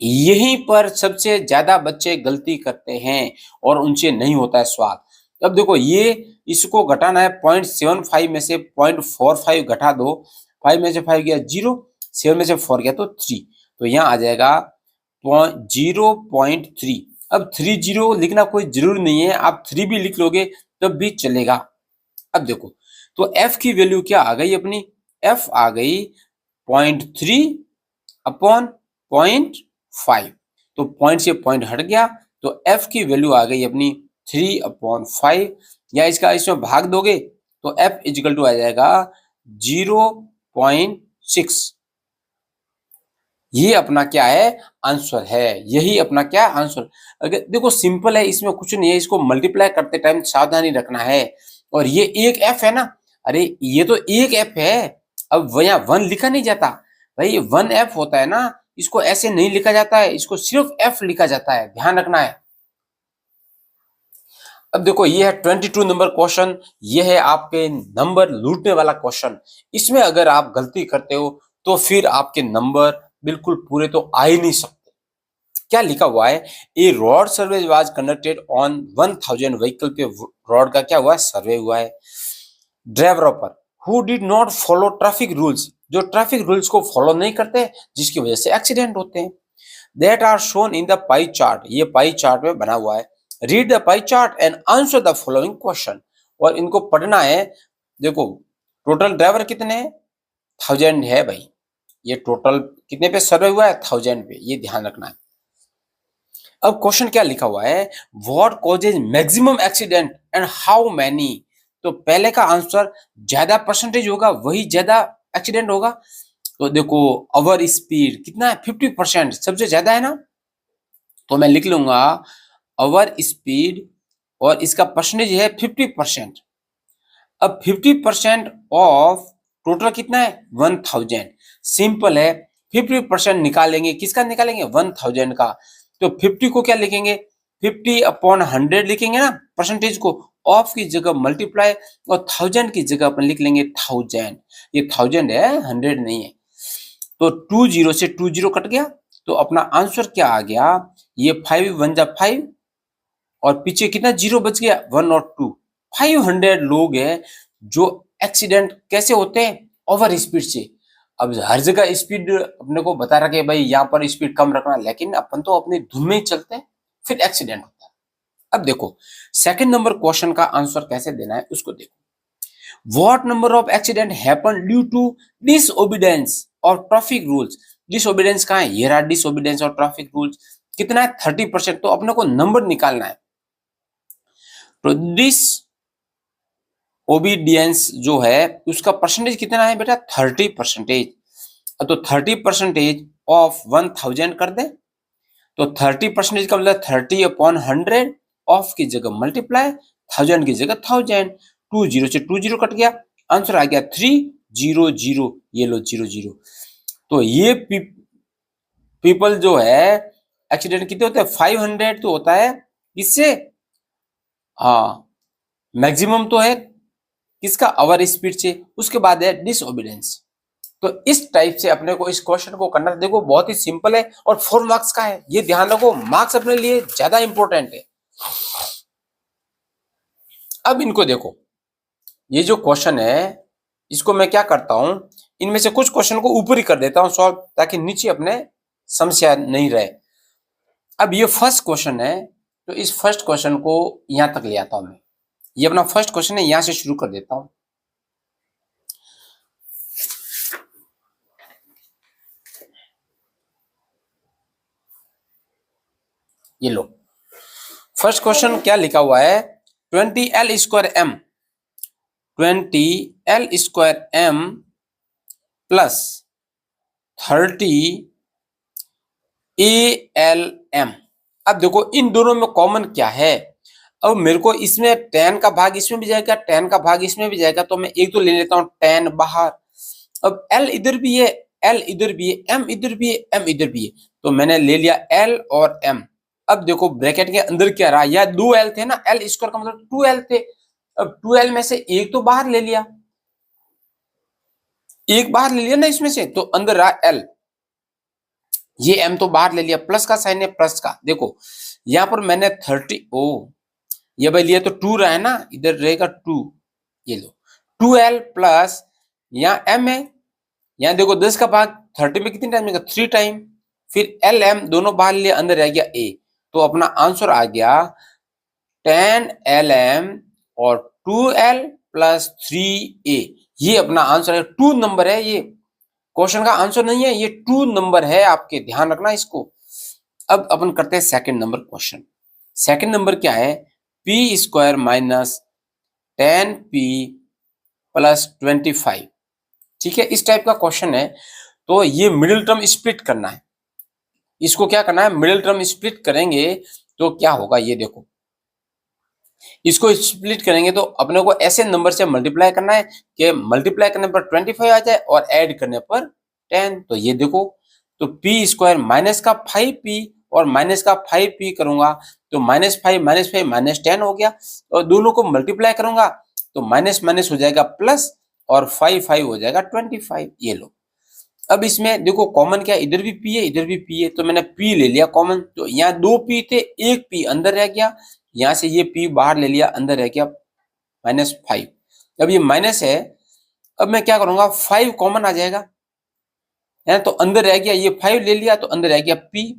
यहीं पर सबसे ज्यादा बच्चे गलती करते हैं और उनसे नहीं होता है स्वाद। अब देखो ये इसको घटाना है, 0.75 में से 0.45 घटा दो, 5 में से 5 गया 0, 7 में से 4 गया तो 3, तो यहाँ आ जाएगा 0.3। अब 30 लिखना कोई जरूरी नहीं है, आप 3 भी लिख लोगे तब भी चलेगा। अब देखो तो f की वैल्यू क्या आ गई अपनी, f आ गई 0.3 अपॉन 0.5, तो पॉइंट से पॉइंट हट गया, तो f की वैल्यू आ गई अपनी 3/5, या इसका इसमें भाग दोगे तो f इजिकल टू आ जाएगा 0.6। ये अपना क्या है, आंसर है, यही अपना क्या आंसर। अगर देखो सिंपल है, इसमें कुछ नहीं है, इसको मल्टीप्लाई करते टाइम सावधानी रखना है। और ये एक एफ है ना, अरे ये तो एक एफ है, अब यहाँ 1 लिखा नहीं जाता भाई, ये 1 एफ होता है ना, इसको ऐसे नहीं लिखा जाता है, इसको सिर्फ एफ लिखा जाता है, ध्यान रखना है। अब देखो ये है 22 नंबर क्वेश्चन, ये है आपके नंबर लूटने वाला क्वेश्चन। इसमें अगर आप गलती करते हो तो फिर आपके नंबर बिल्कुल पूरे तो आ ही नहीं सकते। क्या लिखा हुआ है, a road survey was conducted on 1000 vehicle पे रोड का क्या हुआ है, सर्वे हुआ है। ड्राइवरों पर who did not follow traffic rules, जो ट्रैफिक रूल्स को फॉलो नहीं करते जिसकी वजह से एक्सीडेंट होते हैं। That are shown in the pie chart, ये पाई चार्ट में बना हुआ है। Read the pie chart and answer the following question, और इनको पढ़ना है। देखो टोटल ड्राइवर कितने हैं, 1000 है भाई, ये टोटल कितने पे सर्वे हुआ है, 1000 पे, ये ध्यान रखना है। अब क्वेश्चन क्या लिखा हुआ है, what causes maximum accident and how many. तो पहले का आंसर ज्यादा परसेंटेज होगा वही ज्यादा एक्सीडेंट होगा। तो देखो अवर स्पीड कितना है 50%, सबसे ज्यादा है ना, तो मैं लिख लूंगा अवर स्पीड और इसका परसेंटेज है 50%। अब 50% ऑफ टोटल कितना है 1000। सिंपल है, 50% निकालेंगे, किसका निकालेंगे 1000 का। तो 50 को क्या लिखेंगे 50/100 लिखेंगे ना परसेंटेज को, ऑफ की जगह मल्टीप्लाई और 1000 की जगह अपन लिख लेंगे 1000। ये 1000 है 100 नहीं है। तो 20 से 20 कट गया, तो अपना आंसर क्या आ गया, ये 5 1 जा 5 और पीछे कितना जीरो बच गया 1 और 2। 500 लोग हैं जो एक्सीडेंट कैसे होते हैं ओवर स्पीड से। अब हर जगह स्पीड अपने को बता रखे भाई यहाँ पर स्पीड कम रखना, लेकिन अपन तो अपनी धुन में ही चलते हैं, फिर एक्सीडेंट होता है। अब देखो सेकंड नंबर क्वेश्चन का आंसर कैसे देना है उसको देखो। What number of accident happen due to disobedience और ट्रैफिक रूल्स। डिसओबीडियंस कहाँ है, ये रहा डिसओबीडियंस और ट्रैफिक रूल्स। कितना है 30%, तो अपने को नंबर निकालना है। तो डिस ओबीडियंस जो है उसका परसेंटेज कितना है बेटा 30%। तो 30% ऑफ 1000 कर दे, तो 30% का मतलब 30/100, ऑफ की जगह मल्टीप्लाई 1000 की जगह 1000। 20 से 20 कट गया, आंसर आ गया 300। ये लो 00। तो ये पीपल जो है एक्सीडेंट कितने होते हैं 500 तो होता है इससे, हाँ मैक्सिमम तो है किसका अवर स्पीड से, उसके बाद है डिसओबीडियंस। तो इस टाइप से अपने को इस क्वेश्चन को करना, देखो बहुत ही सिंपल है और 4 मार्क्स का है, ये ध्यान रखो, मार्क्स अपने लिए ज्यादा इंपॉर्टेंट है। अब इनको देखो, ये जो क्वेश्चन है इसको मैं क्या करता हूं, इनमें से कुछ क्वेश्चन को ऊपर ही कर देता हूं सॉल्व, ताकि नीचे अपने समस्या नहीं रहे। अब ये फर्स्ट क्वेश्चन है, तो इस फर्स्ट क्वेश्चन को यहां तक ले आता हूं मैं। ये अपना फर्स्ट क्वेश्चन है, यहां से शुरू कर देता हूं। ये लो फर्स्ट क्वेश्चन क्या लिखा हुआ है, 20L² m 20L² m plus 30ALm। अब देखो इन दोनों में कॉमन क्या है, अब मेरे को इसमें tan का भाग इसमें भी जाएगा, tan का भाग इसमें भी जाएगा, तो मैं एक तो ले लेता हूं tan बाहर। अब L इधर भी है, L इधर भी है, M इधर भी है, M इधर भी है, तो मैंने ले लिया L और M। अब देखो ब्रैकेट के अंदर क्या रहा, या 2L थे ना, L² का मतलब 2L थे। अब 2L में से एक तो बाहर ले लिया, एक बाहर ले लिया ना इसमें से, तो अंदर रहा L, ये M तो बाहर ले लिया, प्लस का साइन है प्लस का। देखो यहां पर मैंने 30 ये भाई लिया तो 2 रहा है ना, इधर रहेगा 2, ये लो 2L प्लस यहाँ M है, यहाँ देखो 10 का भाग 30 में कितनी टाइम मिलेगा 3 टाइम, फिर LM दोनों बाहर लिया, अंदर रह गया A। तो अपना आंसर आ गया 10LM और 2L प्लस 3A। ये अपना आंसर है, 2 नंबर है, ये क्वेश्चन का आंसर नहीं है, ये 2 नंबर है, आपके ध्यान रखना इसको। अब अपन करते हैं second number question. Second number क्या है, p² माइनस 10p प्लस 25। ठीक है, इस टाइप का क्वेश्चन है। तो ये मिडिल टर्म स्प्लिट करना है, इसको क्या करना है मिडिल टर्म स्प्लिट करेंगे तो क्या होगा, ये देखो इसको स्प्लिट करेंगे तो अपने को ऐसे नंबर से मल्टीप्लाई करना है कि मल्टीप्लाई करने पर 25 आ जाए और ऐड करने पर 10। तो ये देखो, तो p² माइनस का 5p और माइनस का 5p करूंगा, तो -5 माइनस 10 हो गया, और दोनों को मल्टीप्लाई करूंगा तो माइनस माइनस हो जाएगा प्लस, और 5 हो जाएगा 25। ये लो, अब इसमें देखो कॉमन क्या है, इधर भी p है इधर भी p है, तो मैंने p ले लिया कॉमन, तो यहाँ 2 p थे, एक p अंदर रह गया, यहाँ से ये p बाहर ले लिया, अंदर रह गया -5। अब ये माइनस है, अब मैं क्या करूंगा 5 कॉमन आ जाएगा है, तो अंदर रह गया, ये 5 ले लिया तो अंदर रह गया p,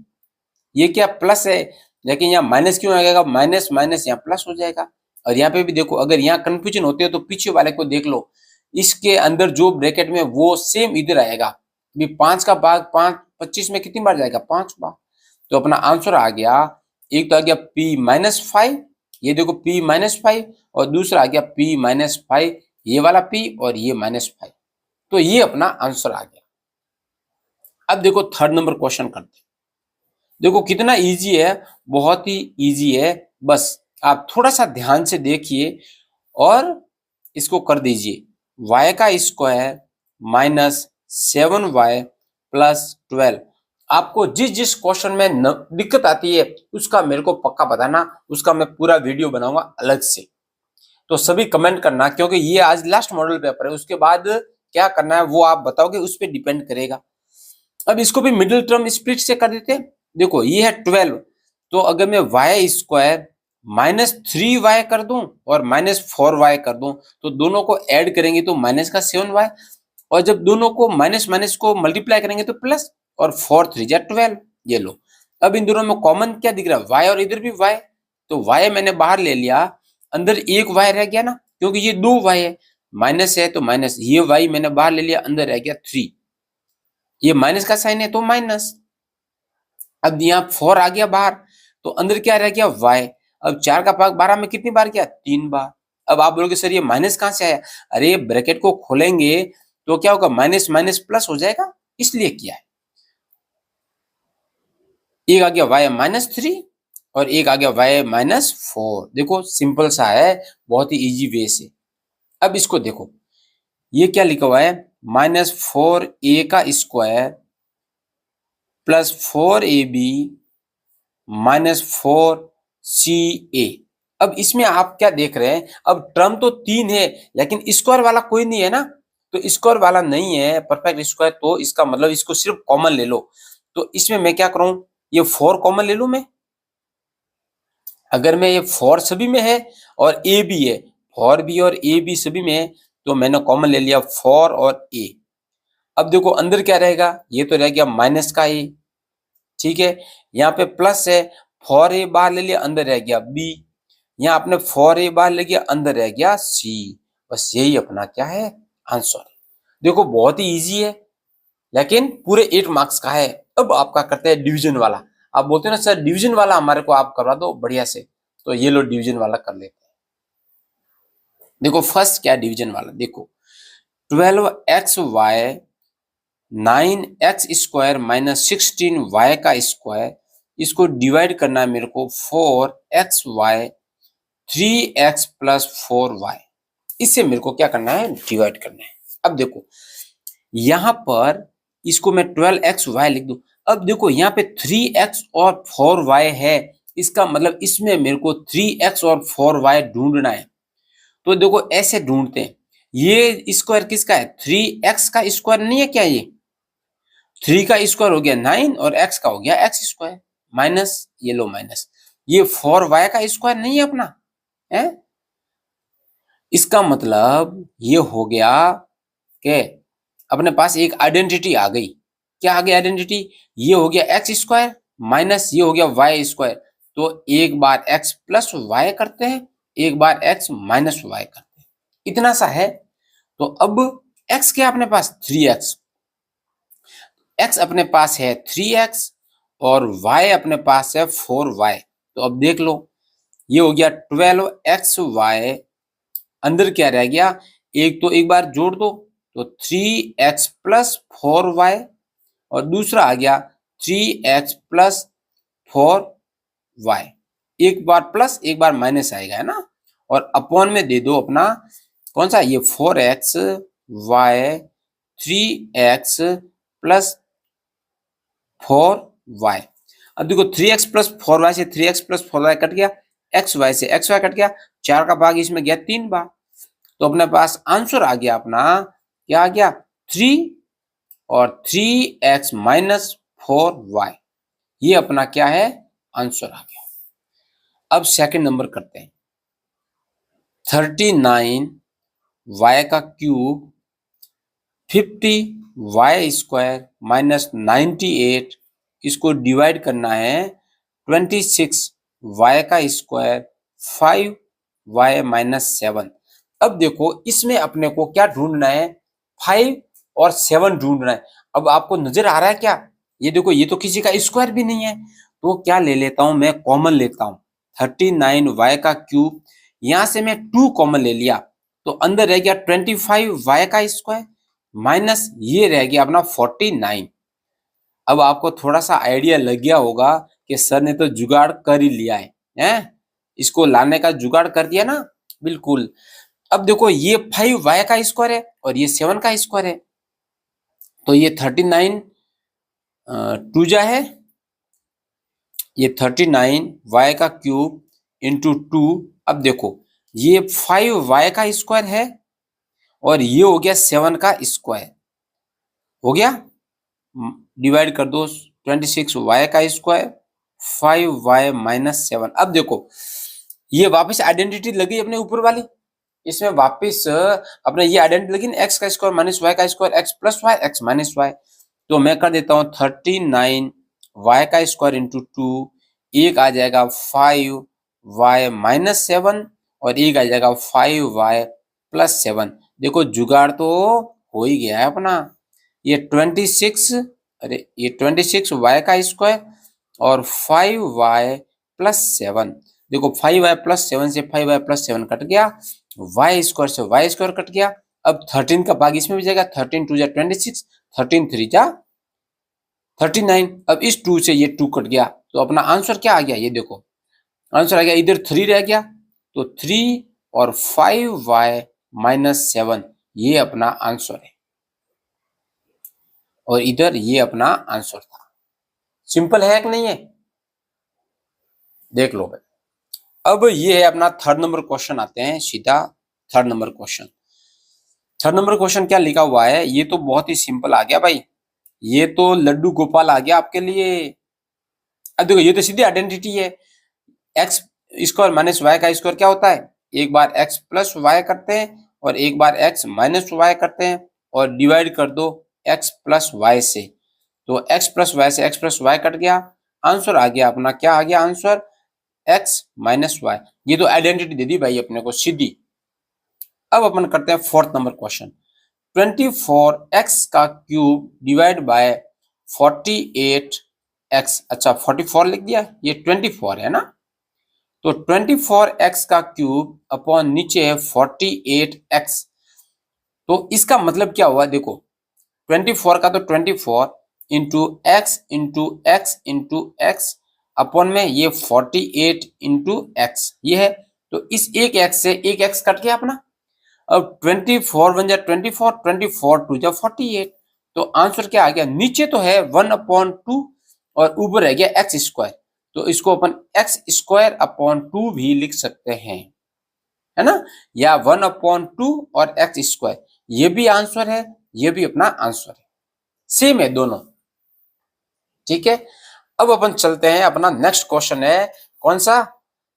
ये क्या प्लस है, लेकिन यहाँ माइनस क्यों आ जाएगा, माइनस माइनस यहाँ प्लस हो जाएगा। और यहाँ पे भी देखो, अगर यहाँ कंफ्यूजन होती है तो पीछे वाले को देख लो, इसके अंदर जो ब्रैकेट में वो सेम इधर आएगा। 5 का भाग 5 25 में कितनी बार जाएगा 5 बार। तो अपना आंसर आ गया एक तो आ गया p-5, ये देखो p-5, और दूसरा आ गया p-5, ये वाला p और ये -5। तो ये अपना आंसर आ गया। अब देखो थर्ड नंबर क्वेश्चन करते हैं। देखो कितना इजी है, बहुत ही इजी है, बस आप थोड़ा सा ध्यान से देखिए और इसको कर दीजिए। y का स्क्वायर -7y + 12। आपको जिस जिस क्वेश्चन में दिक्कत आती है उसका मेरे को पक्का बताना, उसका मैं पूरा वीडियो बनाऊंगा अलग से। तो सभी कमेंट करना, क्योंकि ये आज लास्ट मॉडल पेपर है, उसके बाद क्या करना है वो आप बताओगे, उस पर डिपेंड करेगा। अब इसको भी मिडिल टर्म स्प्लिट से कर देते हैं। देखो ये है 12, तो अगर मैं y² -3y कर दूं और -4y कर दूं तो दोनों को ऐड करेंगे तो माइनस का 7y, और जब दोनों को माइनस माइनस को मल्टीप्लाई करेंगे तो प्लस, और 4 3 जा 12। ये लो, अब इन दोनों में कॉमन क्या दिख रहा है, y, और इधर भी y, तो y मैंने बाहर ले लिया, अंदर एक y रह गया ना, क्योंकि ये 2 y है, माइनस है तो माइनस, ये y मैंने बाहर ले लिया, अंदर रह गया 3, ये माइनस का साइन है तो माइनस। अब यहाँ 4 आ गया बाहर, तो अंदर क्या रह गया y। अब 4 का भाग 12 में कितनी बार किया, 3 बार। अब आप बोलोगे सर ये माइनस कहां से आया, अरे ब्रैकेट को खोलेंगे तो क्या होगा, माइनस माइनस प्लस हो जाएगा, इसलिए किया है। एक आ गया y -3 और एक आ गया y -4। देखो सिंपल सा है, बहुत ही इजी वे से। अब इसको देखो, ये क्या लिखा हुआ है, -4a का स्क्वायर + 4ab -4ca। अब इसमें आप क्या देख रहे हैं, अब टर्म तो 3 है लेकिन स्क्वायर वाला कोई नहीं है ना, तो स्क्वायर वाला नहीं है परफेक्ट स्क्वायर, तो इसका मतलब इसको सिर्फ कॉमन ले लो। तो इसमें मैं क्या करूं, ये 4 कॉमन ले लूं मैं। अगर मैं ये 4 सभी में है और a भी है, 4 भी और a भी सभी में है, तो मैंने कॉमन ले लिया 4 और a। अब देखो अंदर क्या रहेगा, ये तो रह गया माइनस का a, ठीक है। यहाँ पे प्लस है, 4a बाहर ले लिया, अंदर रह गया b। यहाँ आपने 4a बाहर ले गया, अंदर रह गया c। बस यही अपना क्या है, आंसर। देखो बहुत ही इजी है, लेकिन पूरे 8 मार्क्स का है। अब आपका करते हैं डिवीजन वाला। आप बोलते हैं ना सर डिवीजन वाला हमारे को आप करवा दो बढ़िया से, तो ये लो डिवीजन वाला कर लेते हैं। देखो फर्स्ट क्या डिवीजन वाला, देखो 12xy 9x² -16y का स्क्वायर, इसको डिवाइड करना है मेरे को 4xy 3x + 4y। इससे मेरे को क्या करना है, डिवाइड करना है। अब देखो यहां पर इसको मैं 12xy लिख दूं। अब देखो यहाँ पे 3x और 4y है, इसका मतलब इसमें मेरे को 3x और 4y ढूंढना है। तो देखो ऐसे ढूंढते हैं, ये स्क्वायर किसका है, 3x का स्क्वायर नहीं है क्या, ये 3 का स्क्वायर हो गया 9 और x का हो गया x², माइनस, ये लो माइनस, ये 4y का स्क्वायर नहीं है अपना है। इसका मतलब ये हो गया कि अपने पास एक आइडेंटिटी आ गई। क्या आ गई आइडेंटिटी, ये हो गया x² माइनस ये हो गया y²। तो एक बार x + y करते हैं, एक बार x - y करते हैं, इतना सा है। तो अब x क्या अपने पास 3x, x अपने पास है 3x और y अपने पास है 4y। तो अब देख लो, ये हो गया 12xy, अंदर क्या रह गया, एक तो एक बार जोड़ दो तो 3x + 4y, और दूसरा आ गया 3x + 4y। एक बार प्लस एक बार माइनस आएगा, है ना, और अपॉन में दे दो अपना कौन सा, ये 4x y 3x + 4y। अब देखो 3x + 4y से 3x + 4y कट गया, xy से xy कट गया, 4 का भाग इसमें गया 3 बार। तो अपने पास आंसर आ गया अपना, क्या आ गया 3 और 3x - 4y। ये अपना क्या है, आंसर आ गया। अब सेकंड नंबर करते हैं, 39y का क्यूब 50y² -98, इसको डिवाइड करना है 26y का स्क्वायर 5y - 7। अब देखो इसमें अपने को क्या ढूंढना है, 5 और 7 ढूंढना है। अब आपको नजर आ रहा है क्या, ये देखो ये तो किसी का स्क्वायर भी नहीं है, तो क्या ले लेता हूं मैं, कॉमन लेता हूं 39y का क्यूब, यहां से मैं 2 कॉमन ले लिया तो अंदर रह गया 25y का स्क्वायर माइनस ये रह गया अपना 49। अब आपको थोड़ा सा आइडिया लग गया होगा कि सर ने तो जुगाड़ कर ही लिया है, हैं? इसको लाने का जुगाड़ कर दिया ना, बिल्कुल। अब देखो ये 5y का स्क्वायर है और ये 7 का स्क्वायर है, तो ये 39 टू जा है, ये 39y का क्यूब इंटू 2। अब देखो ये 5y का स्क्वायर है और ये हो गया 7 का स्क्वायर, हो गया, डिवाइड कर दो 26y का स्क्वायर 5y माइनस 7। अब देखो ये वापस आइडेंटिटी लगी अपने ऊपर वाली, इसमें वापस अपने ये आइडेंटिटी लगी ना, एक्स का स्क्वायर माइनस वाई का square x plus y x minus y. तो मैं कर देता हूँ 39y का स्क्वायर इंटू 2, एक आ जाएगा 5y माइनस 7 और एक आ जाएगा 5y प्लस 7। देखो जुगाड़ तो हो ही गया है अपना। ये 26, अरे ये 26y का स्क्वायर और 5y प्लस 7। देखो 5y प्लस 7 से 5y प्लस 7 कट गया, y स्क्वायर से y स्क्वायर कट गया। अब 13 का भाग इसमें भी जाएगा, 13 2 जा 26, 13 3 जा 39। अब इस 2 से ये 2 कट गया तो अपना आंसर क्या आ गया, ये देखो आंसर आ गया, इधर 3 रह गया तो 3 और 5y माइनस 7 ये अपना आंसर है और इधर ये अपना आंसर था। सिंपल है कि नहीं है, देख लो भाई। अब ये है अपना थर्ड नंबर क्वेश्चन, आते हैं सीधा third number question. Third number question क्या लिखा हुआ है, ये तो बहुत ही सिंपल आ गया भाई, ये तो लड्डू गोपाल आ गया आपके लिए। अब देखो ये तो सीधी आइडेंटिटी है, एक्स स्क्वायर माइनस वाई का स्क्वायर क्या होता है, एक बार एक्स प्लस वाई करते हैं और एक बार एक्स माइनस वाई करते हैं और डिवाइड कर दो एक्स प्लस वाई से, तो एक्स प्लस वाई से एक्स प्लस वाई कट गया, आंसर आ गया अपना, क्या आ गया आंसर, एक्स माइनस वाई। ये तो आइडेंटिटी दे दी भाई अपने को सीधी। अब अपन करते हैं फोर्थ नंबर क्वेश्चन, 24x का क्यूब डिवाइड बाय 48x, अच्छा 44 लिख दिया, ये 24 है ना, तो 24x का क्यूब अपॉन नीचे है 48x, तो इसका मतलब क्या हुआ, देखो 24 का तो 24 into x into x into x upon में ये 48 इंटू एक्स ये है, तो इस एक एक्स से एक एक्स कट गया अपना। अब 24 बन जाए 24, 24 टू जा 48, तो आंसर क्या आ गया, नीचे तो है 1/2 और ऊपर रह गया एक्स स्क्वायर, तो इसको अपन एक्स स्क्वायर अपॉन 2 भी लिख सकते हैं, है ना, या 1/2 और एक्स स्क्वायर, ये भी आंसर है, ये भी अपना आंसर है, सेम है दोनों, ठीक है। अब अपन चलते हैं, अपना नेक्स्ट क्वेश्चन है कौन सा,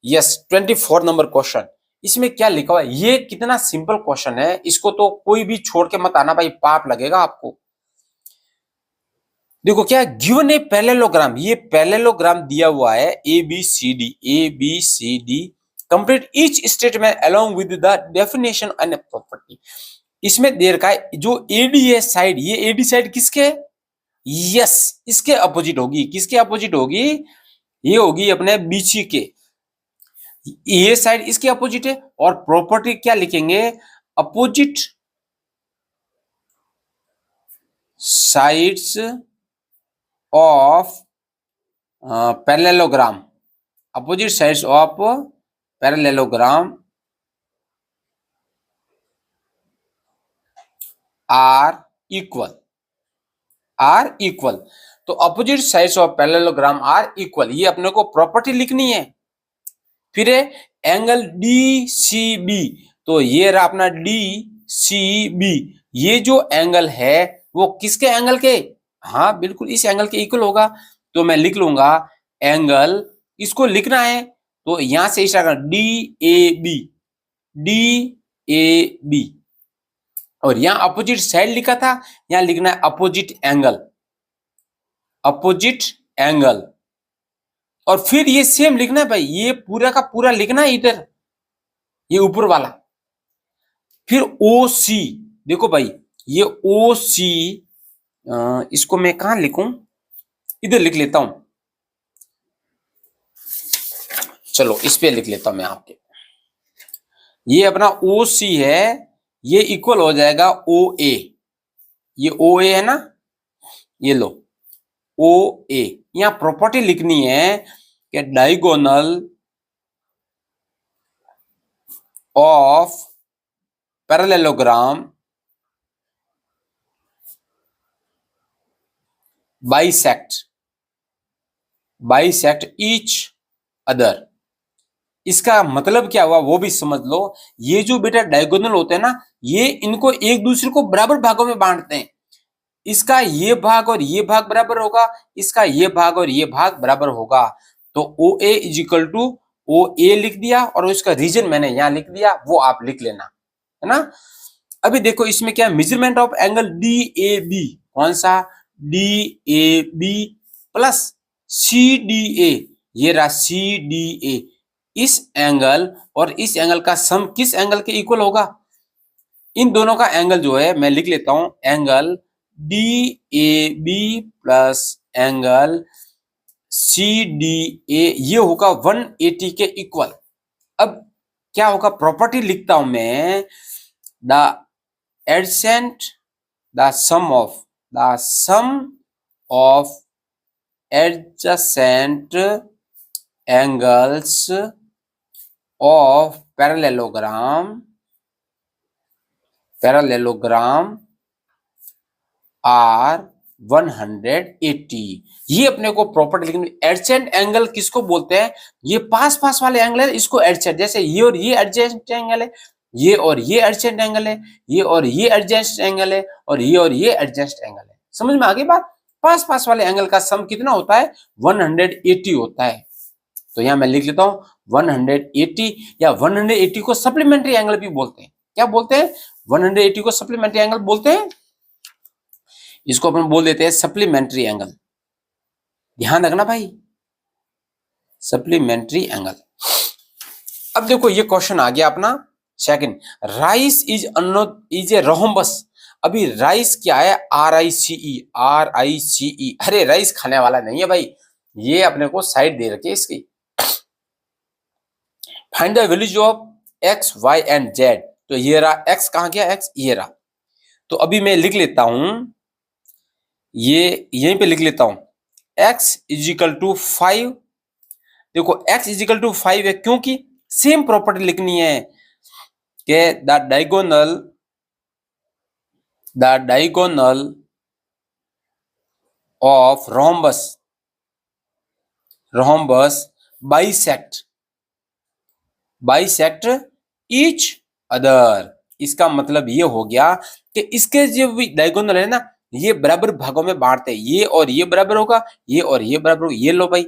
यस 24 नंबर क्वेश्चन। इसमें क्या लिखा हुआ है, ये कितना सिंपल क्वेश्चन है, इसको तो कोई भी छोड़ के मत आना भाई, पाप लगेगा आपको। देखो क्या गिवन ए पैरेललोग्राम, ये पैरेललोग्राम दिया हुआ है A B C D complete each statement along with the definition and property. इसमें दे रखा है जो एडी है साइड, ये एडी साइड किसके, यस इसके अपोजिट होगी, किसके अपोजिट होगी, ये होगी अपने बीसी के, ये साइड इसके अपोजिट है, और प्रॉपर्टी क्या लिखेंगे, opposite sides of parallelogram, opposite sides of parallelogram are equal, are equal, तो opposite sides of parallelogram are equal, ये अपने को प्रॉपर्टी लिखनी है। फिर है एंगल डी सी बी, तो ये रहा अपना डी सी बी, ये जो एंगल है वो किसके एंगल के, हाँ बिल्कुल इस एंगल के इक्वल होगा, तो मैं लिख लूंगा एंगल, इसको लिखना है तो यहां से start D A B, D A B, और यहां अपोजिट साइड लिखा था, यहां लिखना है अपोजिट एंगल, अपोजिट एंगल, और फिर ये सेम लिखना है भाई, ये पूरा का पूरा लिखना है इधर, ये ऊपर वाला। फिर ओ सी, देखो भाई ये ओ सी, इसको मैं कहां लिखूं, इधर लिख लेता हूं, चलो इस पे लिख लेता हूं मैं आपके, ये अपना ओ सी है, ये इक्वल हो जाएगा ओ ए, ये ओ ए है ना, ये लो ओ ए। यहां प्रॉपर्टी लिखनी है कि diagonal of parallelogram bisect each other. इसका मतलब क्या हुआ वो भी समझ लो। ये जो बेटा डायगोनल होते हैं ना, ये इनको एक दूसरे को बराबर भागों में बांटते हैं। इसका ये भाग और ये भाग बराबर होगा, इसका ये भाग और ये भाग बराबर होगा। तो ओ ए इज इक्वल टू ओ ए लिख दिया, और उसका रीजन मैंने यहां लिख दिया, वो आप लिख लेना, है ना। अभी देखो इसमें क्या है, measurement of angle D A B, कौन सा, D A B plus C D A, ये रहा सी डी ए। इस एंगल और इस एंगल का सम किस एंगल के इक्वल होगा, इन दोनों का एंगल जो है मैं लिख लेता हूं, angle D A B plus angle C D A, ये होगा 180 के इक्वल। अब क्या होगा, प्रॉपर्टी लिखता हूं मैं, the adjacent the sum of adjacent angles of parallelogram are 180। ये अपने को प्रॉपर्टी लिखनी। एडजेसेंट एंगल किसको बोलते हैं, ये पास पास वाले एंगल है, इसको एडजेसेंट, जैसे ये और ये एडजेसेंट एंगल है, ये और ये एडजेसेंट एंगल है, ये और ये एडजेसेंट एंगल है, और ये और ये एडजेसेंट एंगल है। समझ में आ गई बात। पास पास वाले एंगल का सम कितना होता है, 180 होता है। तो यहां मैं लिख लेता हूं 180, या 180 को सप्लीमेंट्री एंगल भी बोलते हैं। क्या बोलते हैं, 180 को सप्लीमेंट्री एंगल बोलते हैं, इसको अपन बोल देते हैं सप्लीमेंट्री एंगल। ध्यान रखना भाई, सप्लीमेंट्री एंगल। अब देखो ये क्वेश्चन आ गया अपना second, rice is a rhombus. अभी राइस क्या है, RICE। अरे राइस खाने वाला नहीं है भाई, ये अपने को साइड दे रखी है इसकी। Find the values of x, y and z। तो ये रहा x, कहां गया x, ये रहा। तो अभी मैं लिख लेता हूं, ये यहीं पे लिख लेता हूं, x इज इक्वल टू 5। देखो x इज इक्वल टू 5 है, क्योंकि सेम प्रॉपर्टी लिखनी है कि the diagonal of rhombus bisect each other. इसका मतलब ये हो गया कि इसके जो डायगोनल है ना, ये बराबर भागों में बांटते हैं, ये और ये बराबर होगा, ये और ये बराबर होगा। ये लो भाई,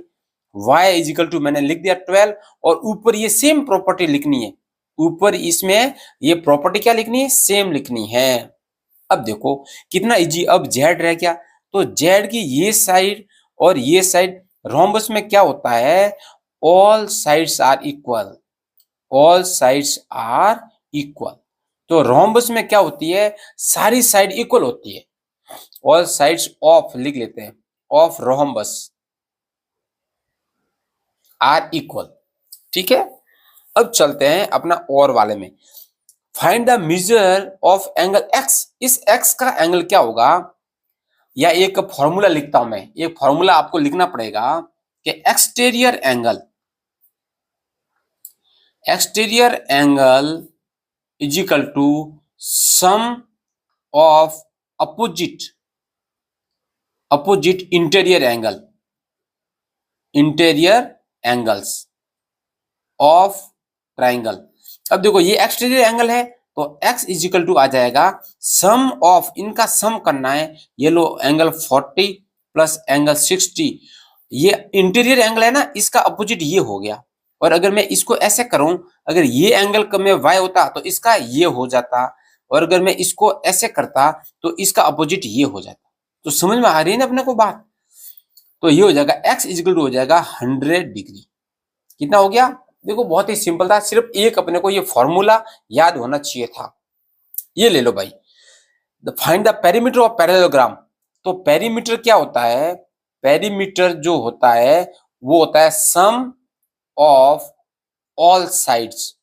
y इज इक्वल टू मैंने लिख दिया 12, और ऊपर ये सेम प्रॉपर्टी लिखनी है, ऊपर इसमें ये प्रॉपर्टी क्या लिखनी है, सेम लिखनी है। अब देखो कितना इजी। अब z रह गया, तो z की ये साइड और ये साइड, रोम्बस में क्या होता है, all sides are equal, all sides are equal. तो रोम्बस में क्या होती है, सारी साइड इक्वल होती है। ऑल साइड्स ऑफ लिख लेते हैं, ऑफ रोम्बस आर इक्वल। ठीक है, अब चलते हैं अपना और वाले में। Find the measure of angle x। इस x का एंगल क्या होगा, या एक फॉर्मूला लिखता हूं मैं, एक फॉर्मूला आपको लिखना पड़ेगा कि exterior angle is equal to sum of opposite interior angles of triangle. अब देखो ये एक्सटीरियर एंगल है, तो x इज इक्वल टू आ जाएगा सम ऑफ, इनका सम करना है। ये लो एंगल 40 प्लस एंगल 60, ये इंटीरियर एंगल है ना, इसका अपोजिट ये हो गया। और अगर मैं इसको ऐसे करूं, अगर ये एंगल का में y होता तो इसका ये हो जाता, और अगर मैं इसको ऐसे करता तो इसका अपोजिट ये हो जाता। तो समझ में आ रही है ना अपने को बात। तो ये हो जाएगा x इज इक्वल टू हो जाएगा 100 डिग्री। कितना हो गया, देखो बहुत ही सिंपल था, सिर्फ एक अपने को ये फॉर्मूला याद होना चाहिए था। ये ले लो भाई, find the perimeter of parallelogram. तो पेरीमीटर क्या होता है, पेरीमीटर जो होता है वो होता है सम ऑफ ऑल साइड्स,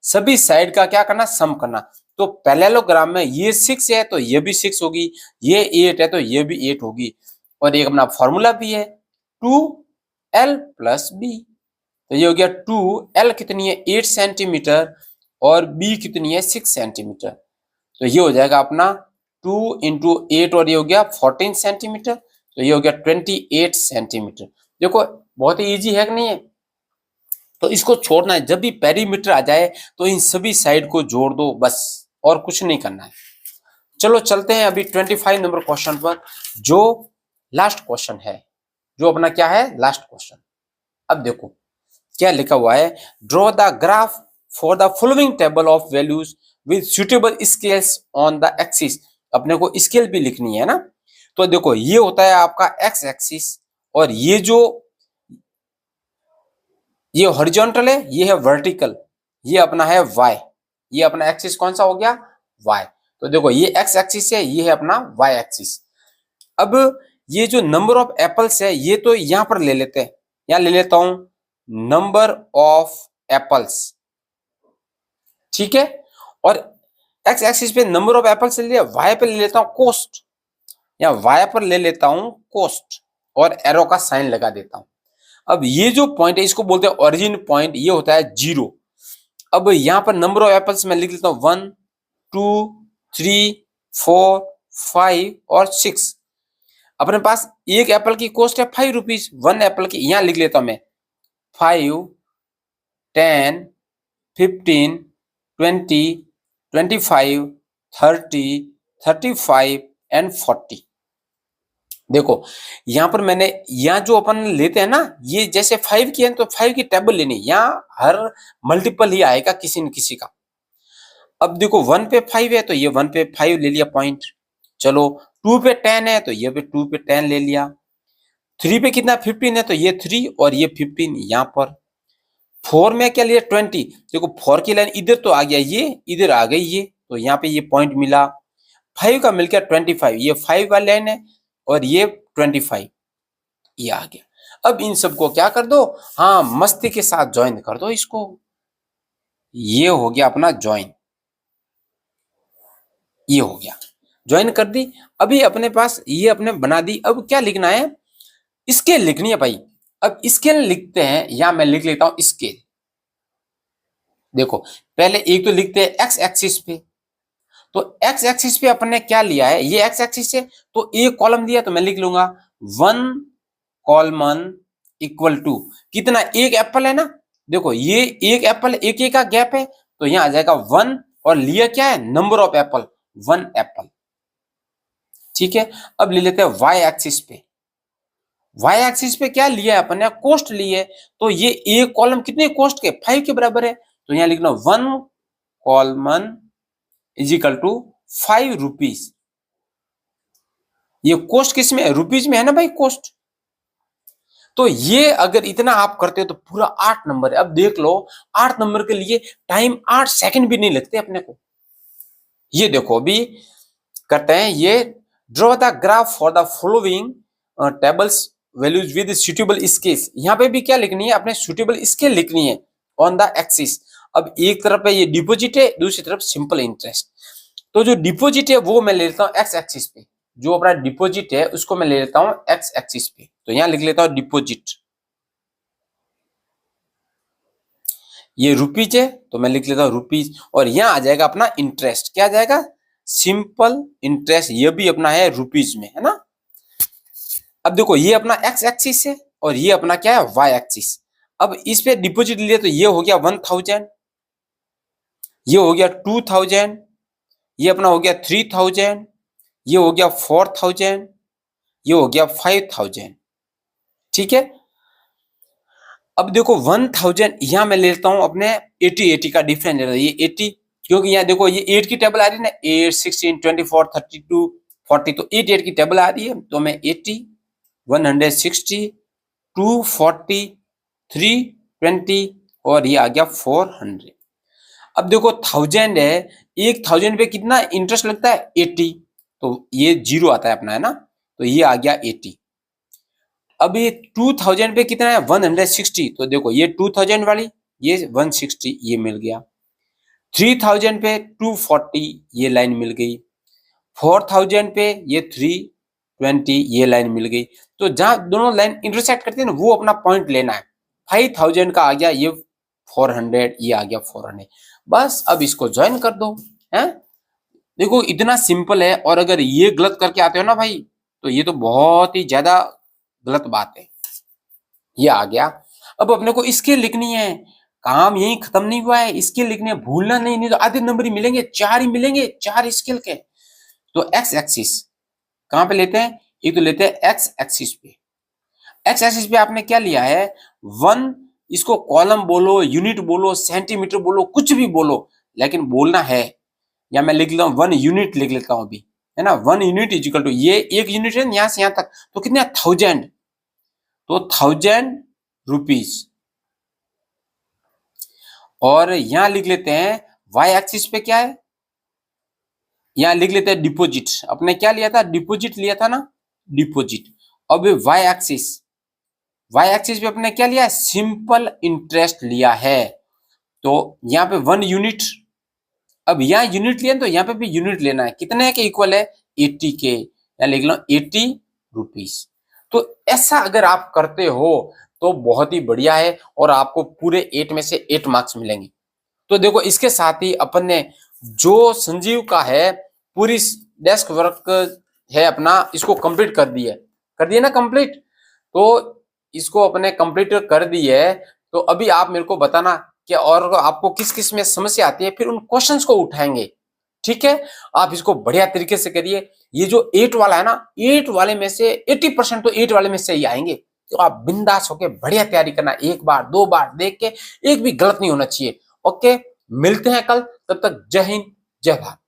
सभी साइड का क्या करना, सम करना। तो पैरेललोग्राम में ये 6 है तो ये भी 6 होगी, ये 8 है तो ये भी 8 होगी, और एक अपना फॉर्मूला भी है 2l प्लस बी। तो ये हो गया 2l कितनी है 8 सेंटीमीटर और b कितनी है 6 सेंटीमीटर। तो ये हो जाएगा अपना 2 इंटू 8 और ये हो गया 14 सेंटीमीटर, तो ये हो गया 28 सेंटीमीटर। देखो बहुत ही ईजी है कि नहीं है। तो इसको छोड़ना है, जब भी पेरीमीटर आ जाए तो इन सभी साइड को जोड़ दो बस, और कुछ नहीं करना है। चलो चलते हैं अभी 25 नंबर क्वेश्चन पर, जो लास्ट क्वेश्चन है, जो अपना क्या है लास्ट क्वेश्चन। अब देखो क्या लिखा हुआ है, draw the graph for the following table of values with suitable scales on the axis. अपने को स्केल भी लिखनी है ना। तो देखो ये होता है आपका एक्स एक्सिस, और ये जो ये हॉरिजॉन्टल है, ये है वर्टिकल, ये अपना है वाई, ये अपना एक्सिस कौन सा हो गया वाई। तो देखो ये एक्स एक्सिस है, ये है अपना वाई एक्सिस। अब ये जो नंबर ऑफ एप्पल्स है ये तो यहां पर ले लेते हैं, यहां ले लेता हूं नंबर ऑफ एप्पल्स, ठीक है। और एक्स एक्सिस पे नंबर ऑफ एप्पल्स ले लिया, वाई पे ले लेता हूं कोस्ट, या वाई पर ले लेता हूं कोस्ट और एरो का साइन लगा देता हूं। अब ये जो पॉइंट है इसको बोलते हैं ओरिजिन पॉइंट, ये होता है 0। अब यहां पर नंबर ऑफ एप्पल्स मैं लिख लेता हूं 1 2 3 4 5 और 6। अपने पास एक एप्पल की कॉस्ट है 5 रुपीज, 1 एप्पल की, यहां लिख लेता हूं मैं 5 10 15 20 25 30 35 एंड 40। देखो यहां पर मैंने, यहां जो अपन लेते हैं ना, ये जैसे 5 की है तो 5 की टेबल लेनी, यहां हर मल्टीपल ही आएगा किसी न किसी का। अब देखो 1 पे 5 है तो ये 1 पे 5 ले लिया पॉइंट, चलो 2 पे 10 है तो ये पे 2 पे 10 ले लिया, 3 पे कितना 15 है तो ये 3 और ये 15 यहां पर। 4 में क्या लिया 20, देखो 4 की लाइन इधर तो आ गया, ये इधर आ गई ये, तो यहाँ पे ये पॉइंट मिला। 5 का मिल गया 25, ये 5 वाली लाइन है और ये 25 ये आ गया। अब इन सबको क्या कर दो, हाँ मस्ती के साथ ज्वाइन कर दो इसको, ये हो गया अपना ज्वाइन, ये हो गया ज्वाइन कर दी। अभी अपने पास ये अपने बना दी, अब क्या लिखना है, स्केल लिखनी है भाई। अब स्केल लिखते हैं, या मैं लिख लेता हूं स्केल। देखो पहले एक तो लिखते हैं एक्स एक्सिस पे, तो एक्स एक्सिस पे अपन ने क्या लिया है, ये एक्स एक्सिस है तो एक कॉलम दिया तो मैं लिख लूंगा 1 कॉलमन इक्वल टू कितना, एक एप्पल है ना। देखो ये एक एप्पल, एक का गैप है तो यहां आ जाएगा 1, और लिया क्या है नंबर ऑफ एप्पल 1 एप्पल, ठीक है। अब ले लेते हैं वाई एक्सिस पे, वाई एक्सिस पे क्या लिया है अपन ने, कॉस्ट ली है, तो ये एक कॉलम कितने कॉस्ट के 5 के बराबर है, तो यहां लिखना 1 column is equal to 5 rupees. ये कॉस्ट किस में है, रुपीज में है ना भाई कॉस्ट। तो ये अगर इतना आप करते हो तो पूरा 8 नंबर है। अब देख लो 8 नंबर के लिए टाइम 8 सेकंड भी नहीं लगते अपने को। ये देखो अभी करते हैं, ये draw the graph for the following tables values with suitable scales. यहाँ पे भी क्या लिखनी है, अपने सुटेबल स्केल लिखनी है ऑन द एक्सिस। अब एक तरफ है ये डिपॉजिट है, दूसरी तरफ सिंपल इंटरेस्ट। तो जो डिपॉजिट है वो मैं ले लेता हूँ एक्स एक्सिस पे, जो अपना डिपॉजिट है उसको मैं ले लेता हूँ एक्स एक्सिस पे, तो यहां लिख लेता हूं डिपॉजिट। ये रुपीज है तो मैं लिख लेता हूं रुपीज, और यहां आ जाएगा अपना इंटरेस्ट, क्या आ जाएगा सिंपल इंटरेस्ट, ये भी अपना है रुपीज में, है ना। अब देखो ये अपना एक्स एक्सिस है और ये अपना क्या है वाई एक्सिस। अब इस पे डिपॉजिट लिए तो ये हो गया 1000, ये हो गया 2000, ये अपना हो गया 3000, ये हो गया 4000, ये हो गया 5000, ठीक है। अब देखो 1000 यहां मैं लेता हूं अपने 80 का डिफरेंस, ये 80, क्योंकि यहाँ देखो ये 8 की टेबल आ रही है ना, 8 16 24 32 40, तो 8 की टेबल आ रही है, तो मैं 80 160 240 320 और ये आ गया 400। अब देखो 1000 है, 1000 पे कितना इंटरेस्ट लगता है 80, तो ये 0 आता है अपना, है ना, तो ये आ गया 80। अब ये 2000 पे कितना है 160, तो देखो ये 2000 वाली ये 160 ये मिल गया। 3000 पे 240 ये लाइन मिल गई। 4000 पे ये 320 ये लाइन मिल गई। तो जहां दोनों लाइन इंटरसेक्ट करती है ना, वो अपना पॉइंट लेना है। 5000 का आ गया, ये 400 ये आ गया 400। बस अब इसको ज्वाइन कर दो है। देखो इतना सिंपल है, और अगर ये गलत करके आते हो ना भाई, तो ये तो बहुत ही ज्यादा गलत बात है। ये आ गया। अब अपने को स्केल लिखनी है, काम यही खत्म नहीं हुआ है, स्केल लिखने है, भूलना नहीं, नहीं तो आधे नंबर ही मिलेंगे, 4 ही मिलेंगे, 4 स्केल के। तो एक्स एक्सिस कहां पे लेते हैं, एक तो लेते हैं एक्स एक्सिस पे। एक्स एक्सिस पे आपने क्या लिया है, 1, इसको कॉलम बोलो, यूनिट बोलो, सेंटीमीटर बोलो, कुछ भी बोलो, लेकिन बोलना है। या मैं लिख लेता हूं 1 यूनिट लिख लेता हूं अभी, है ना। 1 यूनिट इज इक्वल टू, ये 1 यूनिट है यहां से यहां तक, तो कितने 1000, तो 1000 रुपीज। और यहां लिख लेते हैं वाई एक्सिस पे क्या है, यहां लिख लेते हैं डिपॉजिट। अपने क्या लिया था, डिपॉजिट लिया था ना, डिपॉजिट। अब वाई एक्सिस, वाई एक्सिस पे अपने क्या लिया है, सिंपल इंटरेस्ट लिया है। तो यहाँ पे 1 यूनिट, अब यहाँ यूनिट लिया तो यहाँ पे भी यूनिट लेना है, कितने के इक्वल है, 80 के, या लिख लो 80 रुपीज। तो ऐसा अगर आप करते हो तो बहुत ही बढ़िया है, और आपको पूरे 8 में से 8 मार्क्स मिलेंगे। तो देखो इसके साथ ही अपन ने जो संजीव का है पूरी डेस्क वर्क है अपना, इसको कंप्लीट कर दिया ना कंप्लीट। तो इसको अपने कंप्लीट कर दी है। तो अभी आप मेरे को बताना कि और आपको किस किस में समस्या आती है, फिर उन क्वेश्चंस को उठाएंगे। ठीक है, आप इसको बढ़िया तरीके से करिए। ये जो 8 वाला है ना, 8 वाले में से 80% तो 8 वाले में से ही आएंगे। तो आप बिंदास होके बढ़िया तैयारी करना, एक बार 2 बार देख के, एक भी गलत नहीं होना चाहिए। ओके, मिलते हैं कल, तब तक जय हिंद जय भारत।